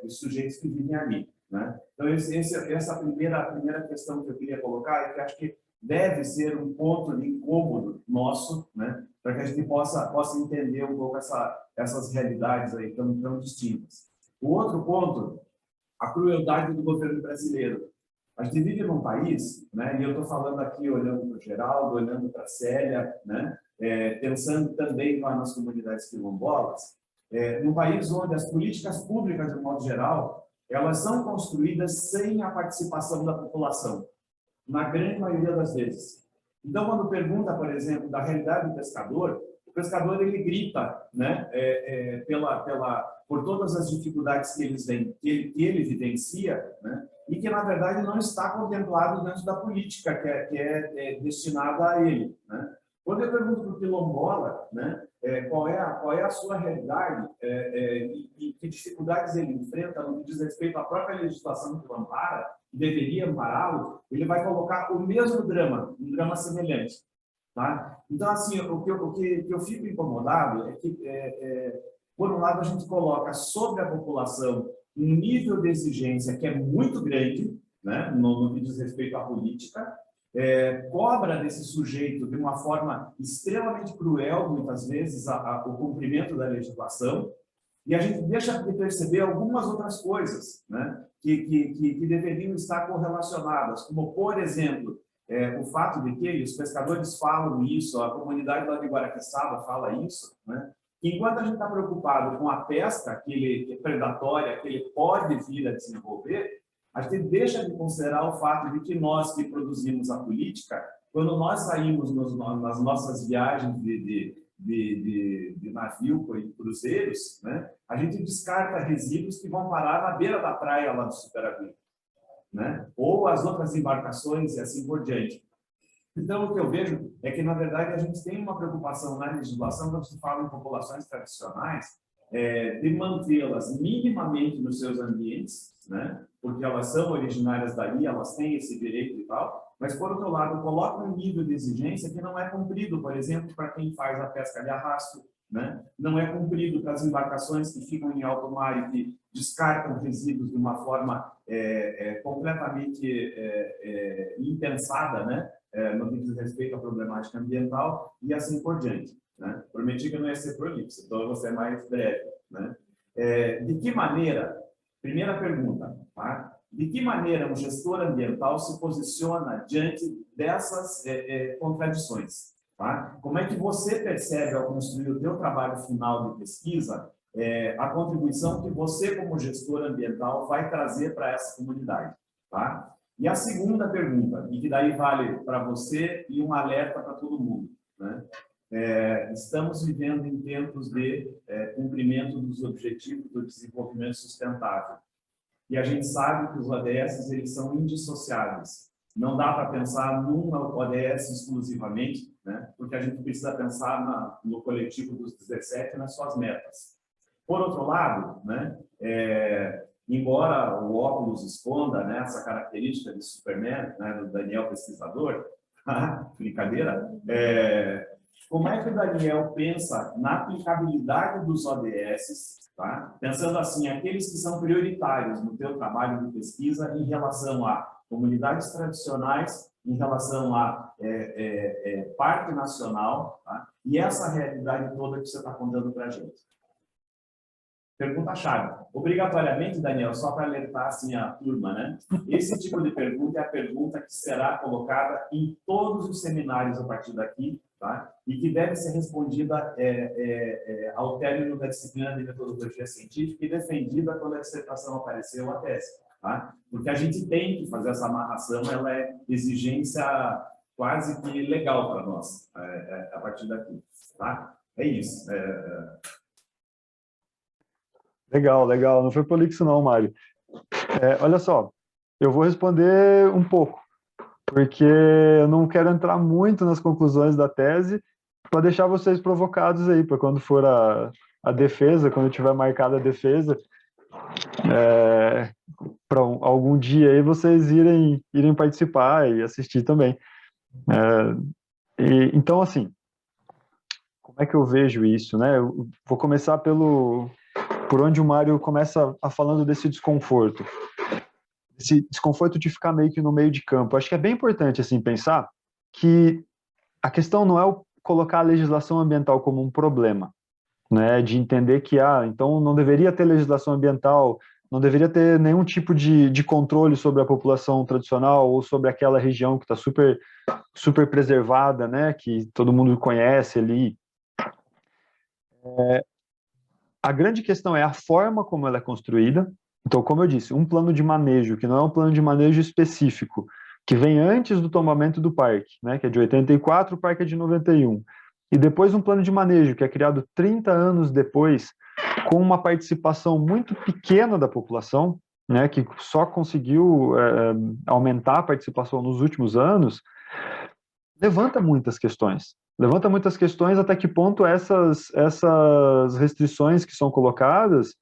os sujeitos que vivem ali, né? Então, essa primeira questão que eu queria colocar é que acho que deve ser um ponto de incômodo nosso, né, para que a gente possa entender um pouco essas realidades aí tão distintas. O outro ponto, a crueldade do governo brasileiro. A gente vive num país, né, e eu estou falando aqui olhando para o Geraldo, olhando para a Célia, né, pensando também lá nas comunidades quilombolas, num país onde as políticas públicas, de modo geral, elas são construídas sem a participação da população, na grande maioria das vezes. Então, quando pergunta, por exemplo, da realidade do pescador, o pescador ele grita, né, por todas as dificuldades que ele vivencia, né, e que, na verdade, não está contemplado dentro da política que é destinada a ele, né. Quando eu pergunto para o quilombola, né, qual é a sua realidade e que dificuldades ele enfrenta no que diz respeito à própria legislação que o ampara, que deveria ampará-lo, ele vai colocar o mesmo drama, um drama semelhante. Tá? Então, assim, o que eu fico incomodado é que, por um lado, a gente coloca sobre a população um nível de exigência que é muito grande, né, no que diz respeito à política, cobra desse sujeito de uma forma extremamente cruel, muitas vezes, o cumprimento da legislação, e a gente deixa de perceber algumas outras coisas, né, que deveriam estar correlacionadas, como, por exemplo, o fato de que os pescadores falam isso, a comunidade lá de Guaraqueçaba fala isso, né? Enquanto a gente está preocupado com a pesca que é predatória, que ele pode vir a desenvolver, A gente deixa de considerar o fato de que nós que produzimos a política, quando nós saímos nas nossas viagens de navio e cruzeiros, né, a gente descarta resíduos que vão parar na beira da praia lá do Superaguí, né, ou as outras embarcações e assim por diante. Então, o que eu vejo é que, na verdade, a gente tem uma preocupação na legislação, quando se fala em populações tradicionais, de mantê-las minimamente nos seus ambientes, né? Porque elas são originárias dali, elas têm esse direito e tal, mas, por outro lado, coloca um nível de exigência que não é cumprido, por exemplo, para quem faz a pesca de arrasto, né? Não é cumprido para as embarcações que ficam em alto mar e que descartam resíduos de uma forma completamente impensada, né? No que diz respeito à problemática ambiental e assim por diante. Né? Prometi que eu não ia ser prolixo, então eu vou ser mais breve. Né? De que maneira, primeira pergunta, tá? De que maneira um gestor ambiental se posiciona diante dessas contradições? Tá? Como é que você percebe, ao construir o seu trabalho final de pesquisa, a contribuição que você, como gestor ambiental, vai trazer para essa comunidade? Tá? E a segunda pergunta, e que daí vale para você e um alerta para todo mundo, né? Estamos vivendo em tempos de cumprimento dos Objetivos do Desenvolvimento Sustentável. E a gente sabe que os ODS eles são indissociáveis. Não dá para pensar num ODS exclusivamente, né? Porque a gente precisa pensar no coletivo dos 17 e nas suas metas. Por outro lado, né, embora o óculos esconda, né, essa característica de Superman, né, do Daniel pesquisador, brincadeira, como é que o Daniel pensa na aplicabilidade dos ODS, tá? Pensando assim, aqueles que são prioritários no teu trabalho de pesquisa em relação a comunidades tradicionais, em relação a parque nacional, tá? E essa realidade toda que você está contando para a gente. Pergunta-chave. Obrigatoriamente, Daniel, só para alertar assim, a turma, né? Esse tipo de pergunta é a pergunta que será colocada em todos os seminários a partir daqui, tá? E que deve ser respondida ao término da disciplina de metodologia científica e defendida quando a dissertação aparecer ou a tese, tá? Porque a gente tem que fazer essa amarração, ela é exigência quase que legal para nós, a partir daqui, tá? É isso. Legal, legal. Não foi prolixo não, Mário. Olha só, eu vou responder um pouco, porque eu não quero entrar muito nas conclusões da tese, para deixar vocês provocados aí, para quando for a defesa, quando tiver marcada a defesa, para algum dia aí vocês irem participar e assistir também. Então, assim, como é que eu vejo isso, né? Eu vou começar por onde o Mário começa falando desse desconforto. Esse desconforto de ficar meio que no meio de campo. Acho que é bem importante, assim, pensar que a questão não é colocar a legislação ambiental como um problema, né? De entender que, então não deveria ter legislação ambiental, não deveria ter nenhum tipo de controle sobre a população tradicional ou sobre aquela região que está super, super preservada, né? Que todo mundo conhece ali. A grande questão é a forma como ela é construída. Então, como eu disse, um plano de manejo, que não é um plano de manejo específico, que vem antes do tombamento do parque, né, que é de 84, o parque é de 91. E depois um plano de manejo, que é criado 30 anos depois, com uma participação muito pequena da população, né, que só conseguiu aumentar a participação nos últimos anos, levanta muitas questões. Levanta muitas questões até que ponto essas restrições que são colocadas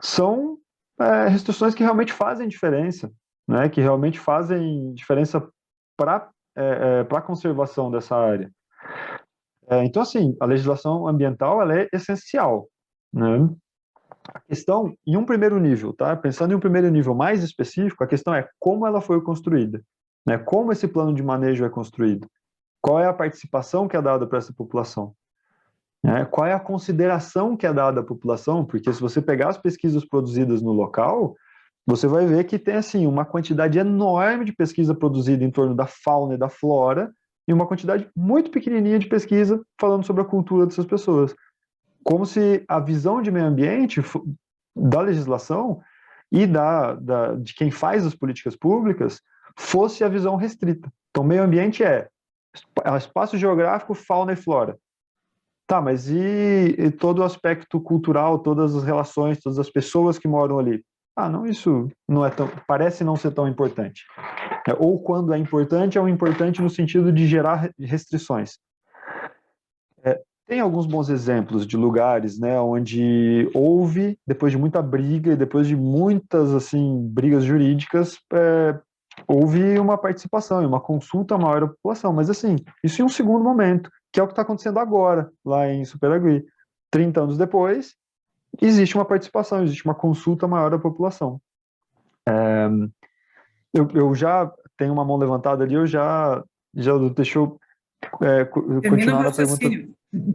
são restrições que realmente fazem diferença, né? Que realmente fazem diferença para a conservação dessa área. Então, assim, a legislação ambiental ela é essencial, né? A questão, em um primeiro nível, tá? Pensando em um primeiro nível mais específico, a questão é como ela foi construída, né? Como esse plano de manejo é construído. Qual é a participação que é dada para essa população? Qual é a consideração que é dada à população? Porque se você pegar as pesquisas produzidas no local, você vai ver que tem assim, uma quantidade enorme de pesquisa produzida em torno da fauna e da flora e uma quantidade muito pequenininha de pesquisa falando sobre a cultura dessas pessoas. Como se a visão de meio ambiente da legislação e de quem faz as políticas públicas fosse a visão restrita. Então, meio ambiente é espaço geográfico, fauna e flora. Tá, mas e todo o aspecto cultural, todas as relações, todas as pessoas que moram ali? Ah, não, isso não é tão, parece não ser tão importante. Ou quando é importante no sentido de gerar restrições. Tem alguns bons exemplos de lugares, né, onde houve, depois de muita briga e depois de muitas, assim, brigas jurídicas, houve uma participação e uma consulta maior da população. Mas, assim, isso em um segundo momento, que é o que está acontecendo agora, lá em Superagui. 30 anos depois, existe uma participação, existe uma consulta maior da população. Eu já tenho uma mão levantada ali, deixa eu continuar na pergunta.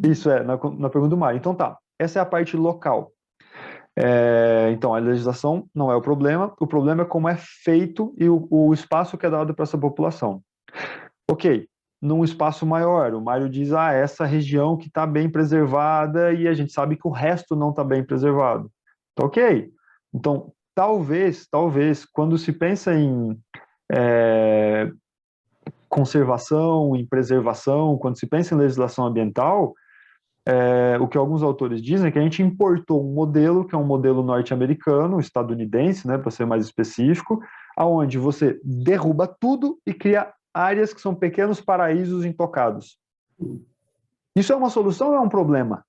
Isso na pergunta do Mário. Então tá, essa é a parte local. Então, a legislação não é o problema é como é feito e o espaço que é dado para essa população. Ok, num espaço maior, o Mário diz, essa região que está bem preservada e a gente sabe que o resto não está bem preservado. Tá ok. Então, talvez, quando se pensa em conservação, em preservação, quando se pensa em legislação ambiental, o que alguns autores dizem é que a gente importou um modelo, que é um modelo norte-americano, estadunidense, né, para ser mais específico, aonde você derruba tudo e cria áreas que são pequenos paraísos intocados. Isso é uma solução ou é um problema?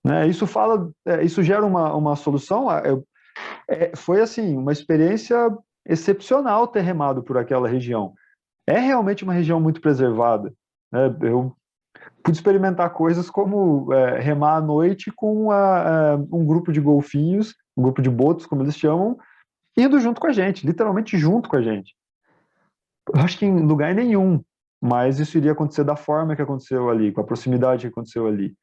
Né, isso gera uma solução. Foi assim, uma experiência excepcional ter remado por aquela região. É realmente uma região muito preservada. Né? Eu pude experimentar coisas como remar à noite com um grupo de golfinhos, um grupo de botos, como eles chamam, indo junto com a gente, literalmente junto com a gente. Eu acho que em lugar nenhum, mas isso iria acontecer da forma que aconteceu ali, com a proximidade que aconteceu ali.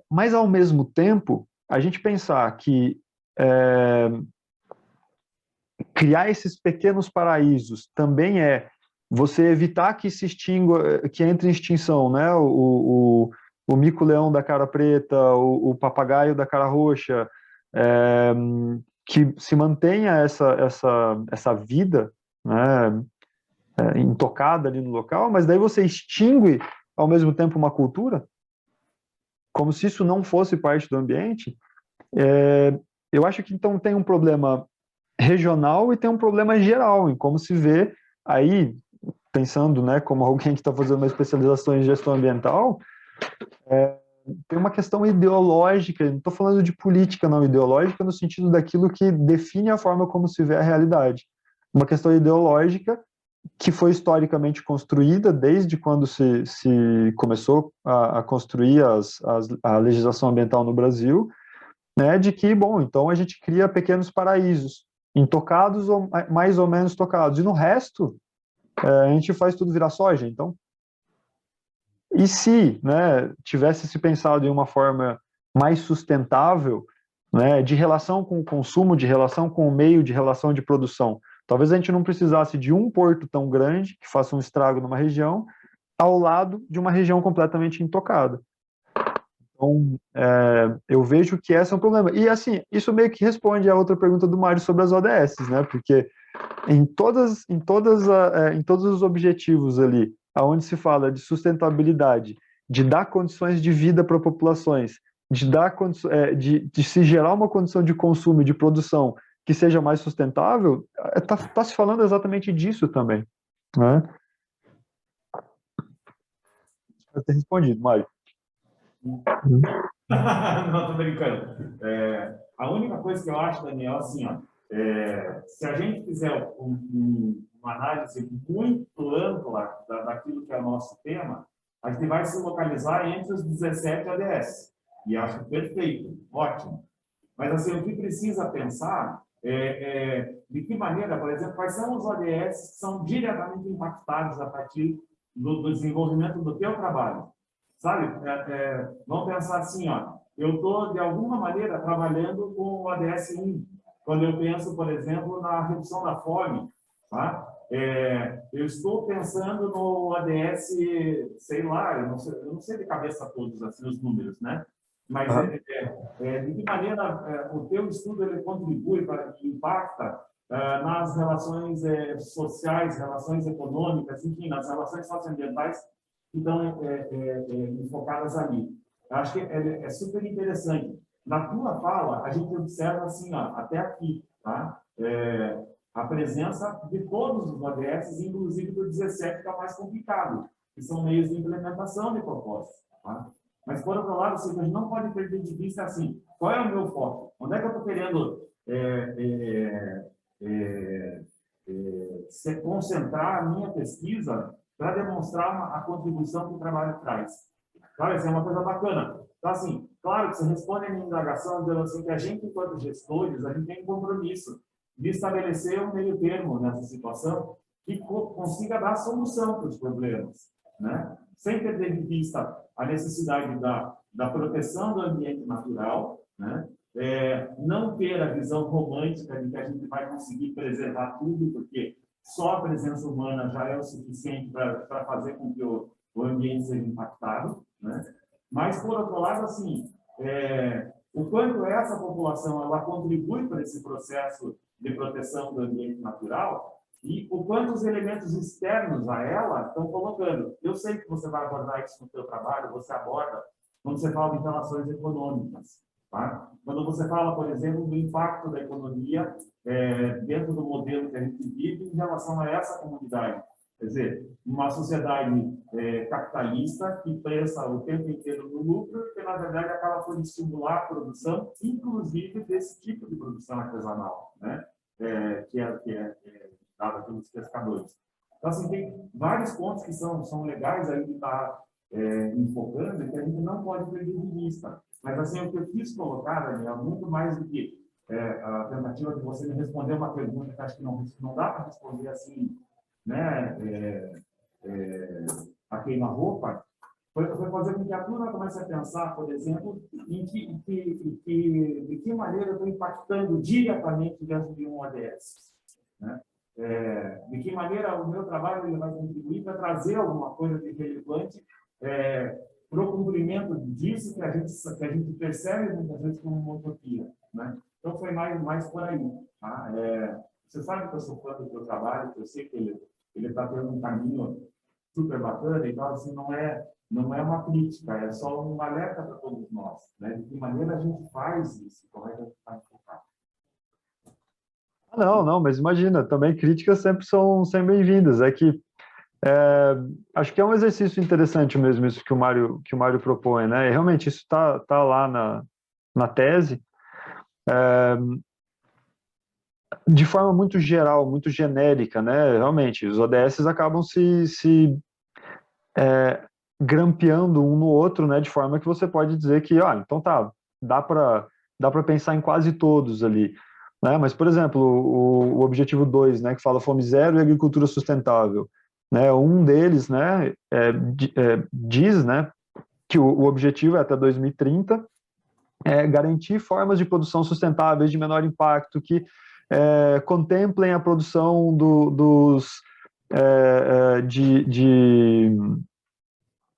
Mas, ao mesmo tempo, a gente pensar que criar esses pequenos paraísos também você evitar que se extingua, que entre em extinção, né? O mico-leão da cara preta, o papagaio da cara roxa, que se mantenha essa vida, né, intocada ali no local, mas daí você extingue ao mesmo tempo uma cultura, como se isso não fosse parte do ambiente. Eu acho que então tem um problema regional e tem um problema geral em como se vê aí, pensando, né, como alguém que está fazendo uma especialização em gestão ambiental, tem uma questão ideológica, não estou falando de política não, ideológica no sentido daquilo que define a forma como se vê a realidade. Uma questão ideológica que foi historicamente construída desde quando se começou a construir a legislação ambiental no Brasil, né, de que, bom, então a gente cria pequenos paraísos, intocados ou mais ou menos tocados, e no resto a gente faz tudo virar soja, então. E se, né, tivesse se pensado em uma forma mais sustentável, né, de relação com o consumo, de relação com o meio, de relação de produção, talvez a gente não precisasse de um porto tão grande que faça um estrago numa região, ao lado de uma região completamente intocada. Então, eu vejo que esse é um problema. E, assim, isso meio que responde a outra pergunta do Mário sobre as ODS, né? Porque em todos os objetivos ali, aonde se fala de sustentabilidade, de dar condições de vida para populações, de se gerar uma condição de consumo e de produção que seja mais sustentável, tá se falando exatamente disso também, né? Espero ter respondido, Mário. Não, tô brincando. A única coisa que eu acho, Daniel, assim, ó, se a gente fizer uma análise muito ampla daquilo que é o nosso tema, a gente vai se localizar entre os 17 ODS. E acho perfeito, ótimo. Mas, assim, o que precisa pensar de que maneira, por exemplo, quais são os ODS que são diretamente impactados a partir do desenvolvimento do teu trabalho. Sabe? Vamos pensar assim, ó, eu estou, de alguma maneira, trabalhando com o ODS 1, quando eu penso, por exemplo, na redução da fome, tá? Eu estou pensando no ODS, sei lá, eu não sei de cabeça todos assim, os números, né? Mas de que maneira o teu estudo ele contribui para impacta nas relações sociais, relações econômicas, enfim, nas relações socioambientais que estão enfocadas ali. Eu acho que é super interessante. Na tua fala, a gente observa assim, ó, até aqui, tá? A presença de todos os ODS, inclusive do 17, que é o mais complicado, que são meios de implementação de propostas. Tá? Mas, por outro lado, a gente não pode perder de vista assim, qual é o meu foco? Onde é que eu estou querendo se concentrar a minha pesquisa para demonstrar a contribuição que o trabalho traz? Claro, isso é uma coisa bacana. Então, assim, claro que você responde a minha indagação dizendo assim, que a gente, enquanto gestores, a gente tem um compromisso de estabelecer um meio termo nessa situação que consiga dar solução para os problemas, né? Sem perder de vista a necessidade da proteção do ambiente natural, né? Não ter a visão romântica de que a gente vai conseguir preservar tudo, porque só a presença humana já é o suficiente para fazer com que o ambiente seja impactado, né? Mas, por outro lado, assim, o quanto essa população ela contribui para esse processo de proteção do ambiente natural e o quanto os elementos externos a ela estão colocando. Eu sei que você vai abordar isso no seu trabalho, você aborda quando você fala de relações econômicas. Tá? Quando você fala, por exemplo, do impacto da economia dentro do modelo que a gente vive em relação a essa comunidade. Quer dizer, uma sociedade capitalista que pensa o tempo inteiro no lucro, que na verdade acaba por estimular a produção, inclusive desse tipo de produção artesanal, né? Que é dada pelos pescadores. Então, assim, tem vários pontos que são legais aí de estar enfocando e que a gente não pode perder de vista. Mas, assim, o que eu quis colocar, Daniel, muito mais do que a tentativa de você me responder uma pergunta que acho que não dá para responder assim, né, a queima-roupa, foi fazer com que a turma comece a pensar, por exemplo, de que maneira eu estou impactando diretamente dentro de um ODS. Né? De que maneira o meu trabalho ele vai contribuir para trazer alguma coisa de relevante para o cumprimento disso que a gente percebe muitas vezes como uma utopia. Né? Então, foi mais por aí. Tá? Você sabe que eu sou fã do seu trabalho, que eu sei que ele está tendo um caminho super bacana, então, assim, não é uma crítica, é só um alerta para todos nós, né? De que maneira a gente faz isso, como é que a gente vai focar. Não, mas imagina, também críticas sempre são bem-vindas. É que acho que é um exercício interessante mesmo isso que o Mário propõe, né? E realmente isso tá lá na tese. De forma muito geral, muito genérica, né? Realmente, os ODS acabam se grampeando um no outro, né? De forma que você pode dizer que, então tá, dá para pensar em quase todos ali, né? Mas, por exemplo, o objetivo 2, né? Que fala fome zero e agricultura sustentável, né? Um deles, né? Diz, né? Que o objetivo é até 2030 garantir formas de produção sustentáveis de menor impacto que contemplem a produção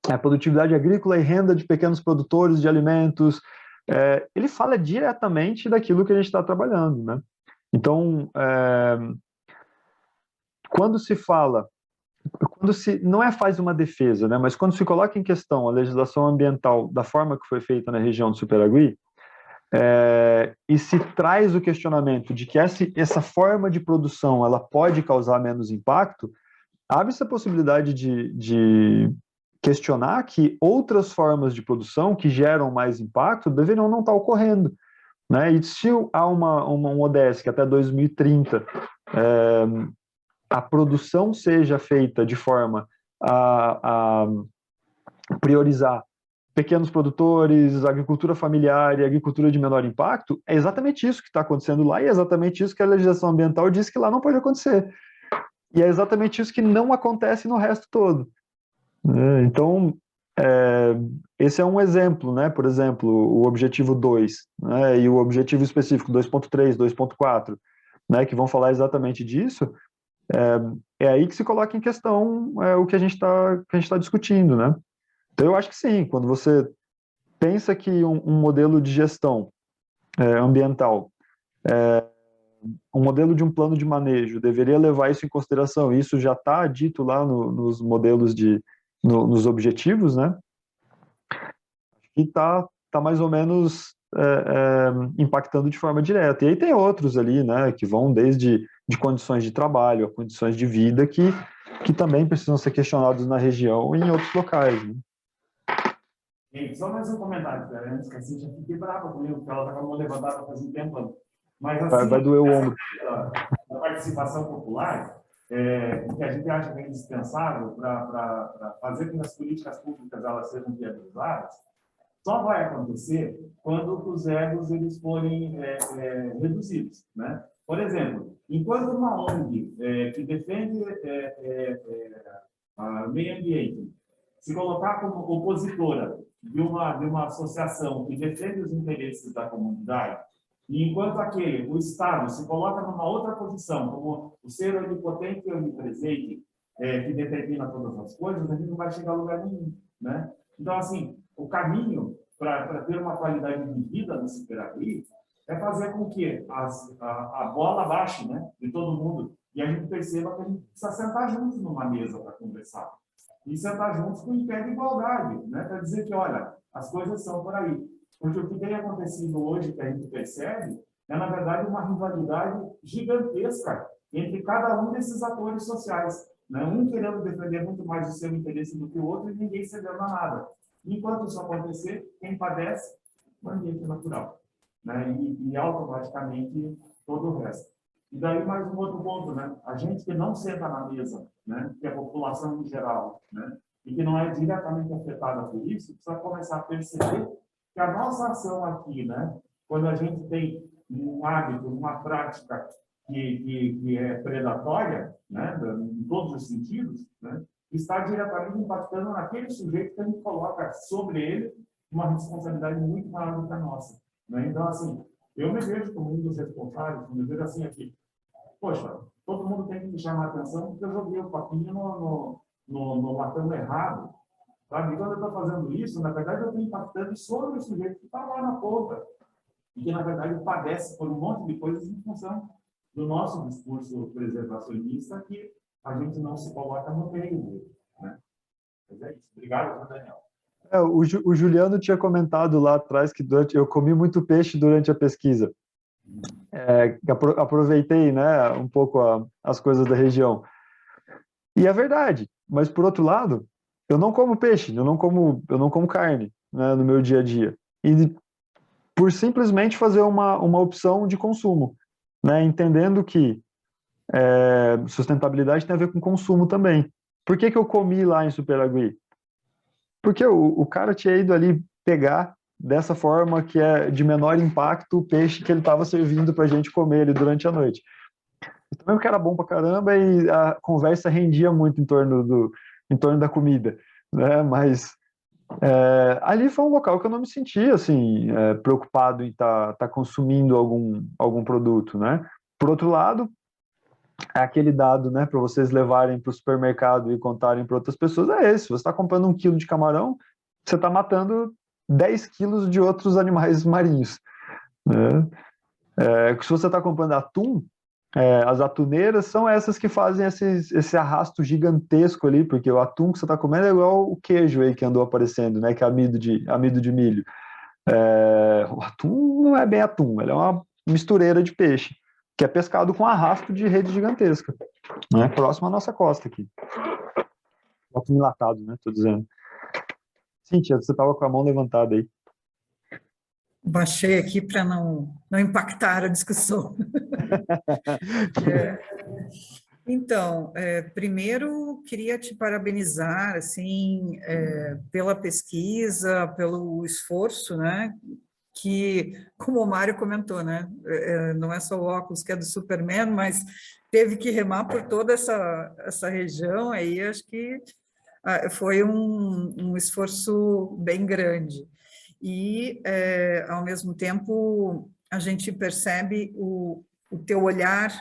a produtividade agrícola e renda de pequenos produtores de alimentos. Ele fala diretamente daquilo que a gente está trabalhando, né? Então, quando se não faz uma defesa, né, mas quando se coloca em questão a legislação ambiental da forma que foi feita na região do Superagui, e se traz o questionamento de que essa forma de produção ela pode causar menos impacto, abre-se a possibilidade de questionar que outras formas de produção que geram mais impacto deveriam não estar ocorrendo, né? E se há um ODS que até 2030 a produção seja feita de forma a priorizar pequenos produtores, agricultura familiar e agricultura de menor impacto, é exatamente isso que está acontecendo lá e é exatamente isso que a legislação ambiental diz que lá não pode acontecer. E é exatamente isso que não acontece no resto todo. Então, esse é um exemplo, né? Por exemplo, o objetivo 2, né? E o objetivo específico 2.3, 2.4, né? Que vão falar exatamente disso. É aí que se coloca em questão o que a gente está discutindo, né? Então, eu acho que sim, quando você pensa que um modelo de gestão ambiental, um modelo de um plano de manejo, deveria levar isso em consideração. Isso já está dito lá nos modelos nos objetivos, né? E está mais ou menos impactando de forma direta. E aí tem outros ali, né, que vão desde de condições de trabalho a condições de vida que também precisam ser questionados na região e em outros locais, né? E só mais um comentário, cara, antes que a Cíntia fique brava comigo, porque ela está com a mão levantada faz um tempo. Mas assim, vai doer o ombro. A participação popular, que a gente acha que é indispensável para fazer com que as políticas públicas elas sejam viabilizadas, só vai acontecer quando os egos eles forem reduzidos, né? Por exemplo, enquanto uma ONG que defende o meio ambiente se colocar como opositora de uma associação que defende os interesses da comunidade, e enquanto o Estado se coloca numa outra posição, como o ser onipotente e onipresente, que determina todas as coisas, a gente não vai chegar a lugar nenhum, né? Então, assim, o caminho para ter uma qualidade de vida no Superagri é fazer com que a bola baixe, né, de todo mundo, e a gente perceba que a gente precisa sentar juntos numa mesa para conversar. E sentar juntos com em pé de igualdade, né, para dizer que, olha, as coisas são por aí. Porque o que tem acontecido hoje, que a gente percebe, é, na verdade, uma rivalidade gigantesca entre cada um desses atores sociais, né? Um querendo defender muito mais o seu interesse do que o outro e ninguém cedendo a nada. Enquanto isso acontecer, quem padece, o ambiente natural, né? E automaticamente todo o resto. E daí mais um outro ponto, né? A gente que não senta na mesa, né? Que é a população em geral, né? E que não é diretamente afetada por isso, precisa começar a perceber que a nossa ação aqui, né? Quando a gente tem um hábito, uma prática que é predatória, né? Em todos os sentidos, né? Está diretamente impactando naquele sujeito que a gente coloca sobre ele uma responsabilidade muito maior do que a nossa, né? Então, assim, eu me vejo como um dos responsáveis, eu me vejo assim aqui, poxa, todo mundo tem que me chamar a atenção porque eu joguei o papinho no latão errado, sabe? E quando eu estou fazendo isso, na verdade, eu estou impactando sobre o sujeito que está lá na ponta e que, na verdade, padece por um monte de coisas em função do nosso discurso preservacionista que a gente não se coloca no meio dele, né? Mas é isso. Obrigado, Daniel. O Juliano tinha comentado lá atrás que eu comi muito peixe durante a pesquisa. Aproveitei, né, um pouco as coisas da região. E é verdade, mas por outro lado, eu não como peixe, eu não como carne, né, no meu dia a dia. E por simplesmente fazer uma opção de consumo, né, entendendo que sustentabilidade tem a ver com consumo também. Por que eu comi lá em Superagri? Porque o cara tinha ido ali pegar dessa forma que é de menor impacto o peixe que ele estava servindo para a gente comer ali durante a noite. E também porque era bom pra caramba e a conversa rendia muito em torno da comida, né? Mas ali foi um local que eu não me sentia assim preocupado em tá consumindo algum produto, né? Por outro lado, aquele dado, né, para vocês levarem para o supermercado e contarem para outras pessoas é esse: você está comprando 1 quilo de camarão, você está matando 10 quilos de outros animais marinhos, né? Se você está comprando atum, as atuneiras são essas que fazem esse arrasto gigantesco ali, porque o atum que você está comendo é igual o queijo aí que andou aparecendo, né, que é amido de milho. O atum não é bem atum, ele é uma mistureira de peixe, que é pescado com arrasto de rede gigantesca, né, próximo à nossa costa aqui. O atum enlatado, né, tô dizendo. Cíntia, você estava com a mão levantada aí. Baixei aqui para não impactar a discussão. Então, primeiro queria te parabenizar assim pela pesquisa, pelo esforço, né? Que, como o Mário comentou, né? Não é só o óculos que é do Superman, mas teve que remar por toda essa região. Aí acho que foi um esforço bem grande. E, ao mesmo tempo, a gente percebe o teu olhar,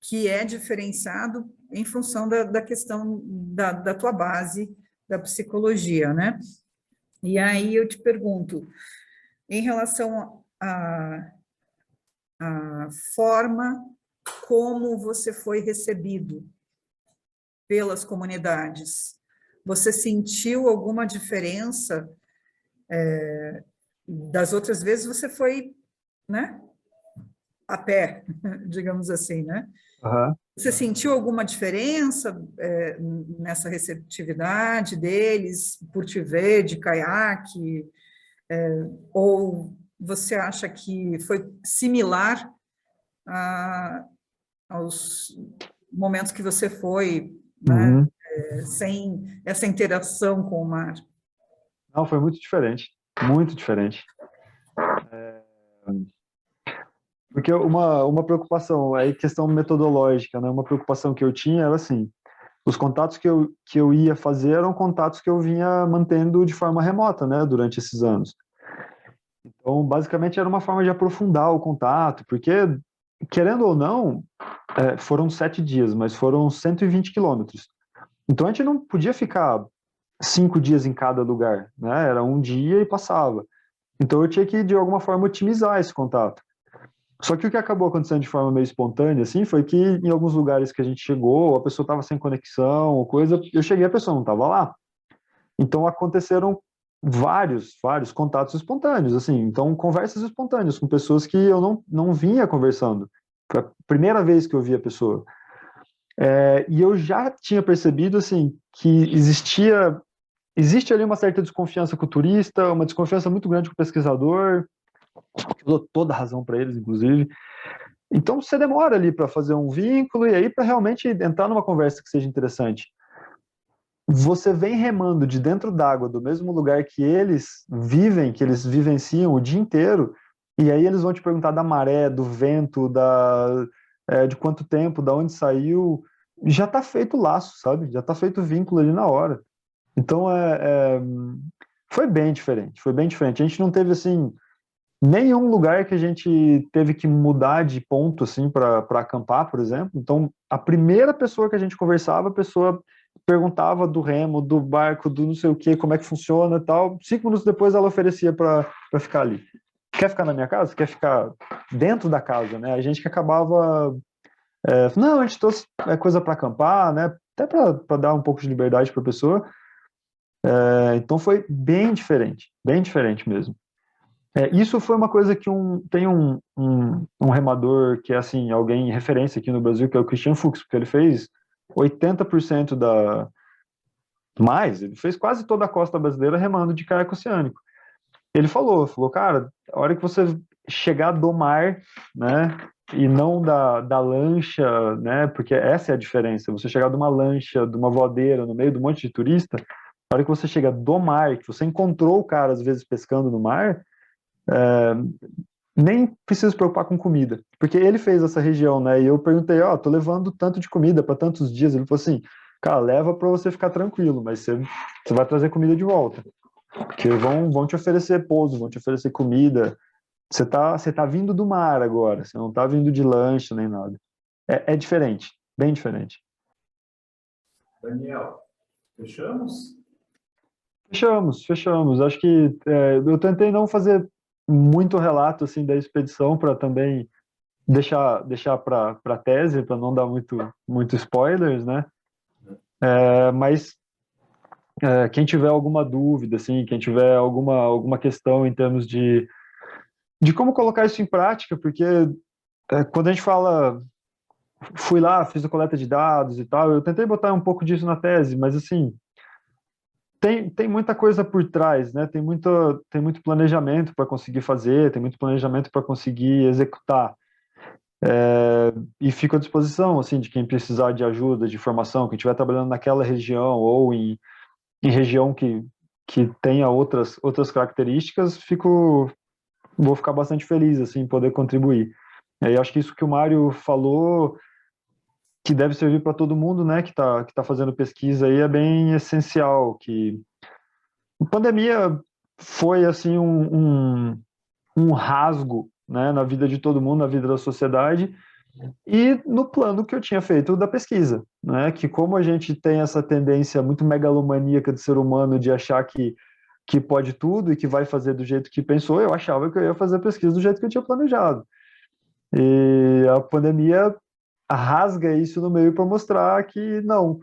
que é diferenciado em função da questão da tua base da psicologia, né? E aí eu te pergunto, em relação à forma como você foi recebido pelas comunidades, você sentiu alguma diferença? Das outras vezes você foi, né, a pé, digamos assim, né? Aham. Você sentiu alguma diferença nessa receptividade deles, por te ver de caiaque? Ou você acha que foi similar aos momentos que você foi, né, Uhum. sem essa interação com o mar? Não, foi muito diferente. Muito diferente. Porque uma preocupação, aí questão metodológica, né? Uma preocupação que eu tinha era assim, os contatos que eu ia fazer eram contatos que eu vinha mantendo de forma remota, né, durante esses anos. Então, basicamente, era uma forma de aprofundar o contato, porque, querendo ou não, foram 7 dias, mas foram 120 quilômetros. Então, a gente não podia ficar 5 dias em cada lugar, né? Era um dia e passava. Então, eu tinha que, de alguma forma, otimizar esse contato. Só que o que acabou acontecendo de forma meio espontânea, assim, foi que em alguns lugares que a gente chegou, a pessoa estava sem conexão, ou coisa, eu cheguei, a pessoa não estava lá. Então aconteceram vários contatos espontâneos, assim, então conversas espontâneas com pessoas que eu não vinha conversando. Foi a primeira vez que eu vi a pessoa. E eu já tinha percebido, assim, que existe ali uma certa desconfiança com o turista, uma desconfiança muito grande com o pesquisador, que eu dou toda a razão para eles, inclusive. Então você demora ali para fazer um vínculo e aí para realmente entrar numa conversa que seja interessante. Você vem remando de dentro d'água, do mesmo lugar que eles vivem, que eles vivenciam o dia inteiro, e aí eles vão te perguntar da maré, do vento, de quanto tempo, da onde saiu. Já está feito o laço, sabe? Já está feito o vínculo ali na hora. Então foi bem diferente, foi bem diferente. A gente não teve assim nenhum lugar que a gente teve que mudar de ponto assim para acampar, por exemplo. Então, a primeira pessoa que a gente conversava, a pessoa perguntava do remo, do barco, do não sei o que, como é que funciona e tal. 5 minutos depois ela oferecia para ficar ali. Quer ficar na minha casa? Quer ficar dentro da casa, né? A gente que acabava não, a gente trouxe coisa para acampar, né? Até para dar um pouco de liberdade para a pessoa. Então foi bem diferente mesmo. Isso foi uma coisa que tem um remador que é assim, alguém referência aqui no Brasil, que é o Christian Fuchs, porque ele fez 80% ele fez quase toda a costa brasileira remando de caiaque oceânico. Ele falou, cara, a hora que você chegar do mar, né, e não da lancha, né, porque essa é a diferença, você chegar de uma lancha, de uma voadeira, no meio de um monte de turista, a hora que você chega do mar, que você encontrou o cara, às vezes, pescando no mar, nem precisa se preocupar com comida, porque ele fez essa região, né, e eu perguntei, tô levando tanto de comida para tantos dias, ele falou assim, cara, leva para você ficar tranquilo, mas você vai trazer comida de volta, porque vão te oferecer pouso, vão te oferecer comida, você tá vindo do mar agora, você não tá vindo de lancha nem nada, é diferente, bem diferente. Daniel, fechamos? Fechamos. Acho que eu tentei não fazer muito relato assim da expedição para também deixar para tese, para não dar muito spoilers, né? Mas quem tiver alguma dúvida, assim, quem tiver alguma questão em termos de como colocar isso em prática, porque quando a gente fala, fui lá, fiz a coleta de dados e tal, eu tentei botar um pouco disso na tese, mas assim, tem muita coisa por trás, né? Tem muito planejamento para conseguir fazer, tem muito planejamento para conseguir executar. E fico à disposição, assim, de quem precisar de ajuda, de informação, quem estiver trabalhando naquela região ou em região que tenha outras características, vou ficar bastante feliz, assim, em poder contribuir. E acho que isso que o Mário falou, que deve servir para todo mundo, né, que tá fazendo pesquisa aí, é bem essencial, que a pandemia foi, assim, um rasgo, né, na vida de todo mundo, na vida da sociedade, e no plano que eu tinha feito da pesquisa, né, que como a gente tem essa tendência muito megalomaníaca do ser humano de achar que que pode tudo e que vai fazer do jeito que pensou, eu achava que eu ia fazer a pesquisa do jeito que eu tinha planejado. E a pandemia rasga isso no meio para mostrar que não.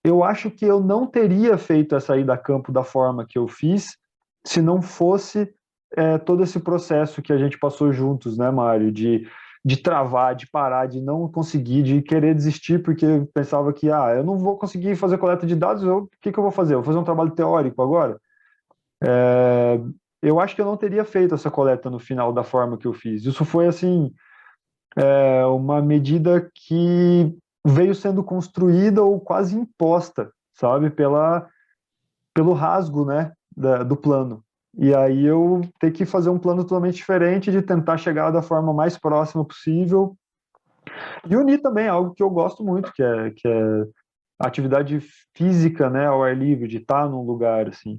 Eu acho que eu não teria feito essa ida a campo da forma que eu fiz se não fosse todo esse processo que a gente passou juntos, né, Mário? De travar, de parar, de não conseguir, de querer desistir, porque eu pensava que, eu não vou conseguir fazer coleta de dados, o que eu vou fazer? Eu vou fazer um trabalho teórico agora? Eu acho que eu não teria feito essa coleta no final da forma que eu fiz. Isso foi, assim, uma medida que veio sendo construída ou quase imposta, sabe, pelo rasgo, né, do plano. E aí eu ter que fazer um plano totalmente diferente, de tentar chegar da forma mais próxima possível e unir também algo que eu gosto muito, que é a atividade física, né, ao ar livre, de estar num lugar assim.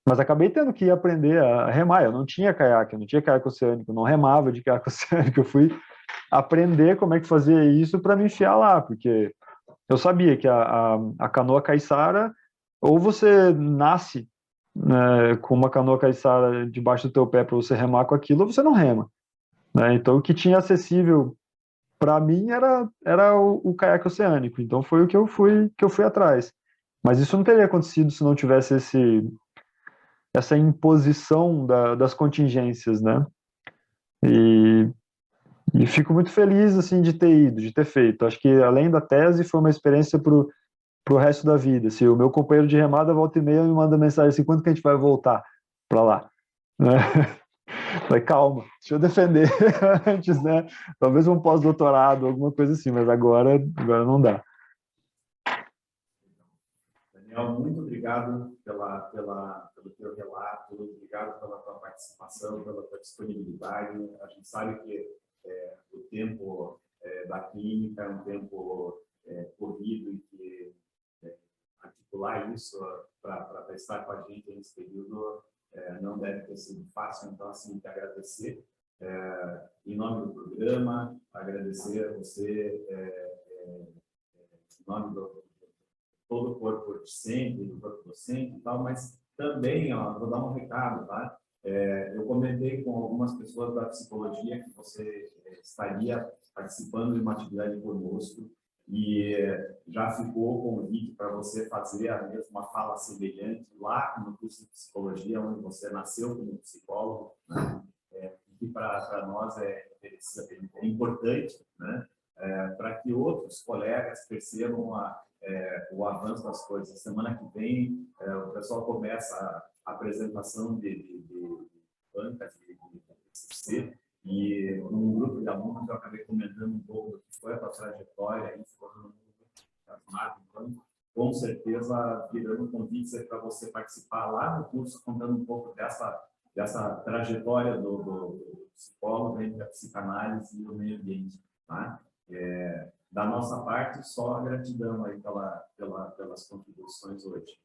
Mas acabei tendo que aprender a remar. Eu não tinha caiaque, eu não tinha caiaque oceânico, eu não remava de caiaque oceânico. Eu fui aprender como é que fazia isso para me enfiar lá, porque eu sabia que a canoa caiçara, ou você nasce, né, com uma canoa caiçara debaixo do teu pé para você remar com aquilo, ou você não rema, né? Então o que tinha acessível para mim era o caiaque oceânico. Então foi o que eu fui atrás. Mas isso não teria acontecido se não tivesse essa imposição das contingências, né? E fico muito feliz, assim, de ter ido, de ter feito. Acho que, além da tese, foi uma experiência pro resto da vida. Se o meu companheiro de remada, volta e meia, me manda mensagem assim, quando que a gente vai voltar para lá? Né? Falei, calma, deixa eu defender antes, né? Talvez um pós-doutorado, alguma coisa assim, mas agora não dá. Daniel, muito obrigado pelo teu relato, obrigado pela tua participação, pela tua disponibilidade. A gente sabe que o tempo da clínica é um tempo corrido e que articular isso para estar com a gente nesse período não deve ter sido fácil. Então, assim, te agradecer em nome do programa, agradecer a você em nome do todo o corpo discente, do corpo docente e tal, mas também, vou dar um recado, tá? Eu comentei com algumas pessoas da psicologia que você estaria participando de uma atividade conosco e já ficou o convite para você fazer a mesma fala semelhante lá no curso de psicologia, onde você nasceu como psicólogo, né? Que para nós é importante, né? Para que outros colegas percebam o avanço das coisas. Semana que vem, o pessoal começa a apresentação de bancas de TCC, e num grupo de alunos eu acabei comentando um pouco do que foi a tua trajetória, e ficou então, com certeza, virando convites para você participar lá no curso, contando um pouco dessa trajetória do psicólogo entre a psicanálise e o meio ambiente, tá? Da nossa parte, só a gratidão aí pelas contribuições hoje.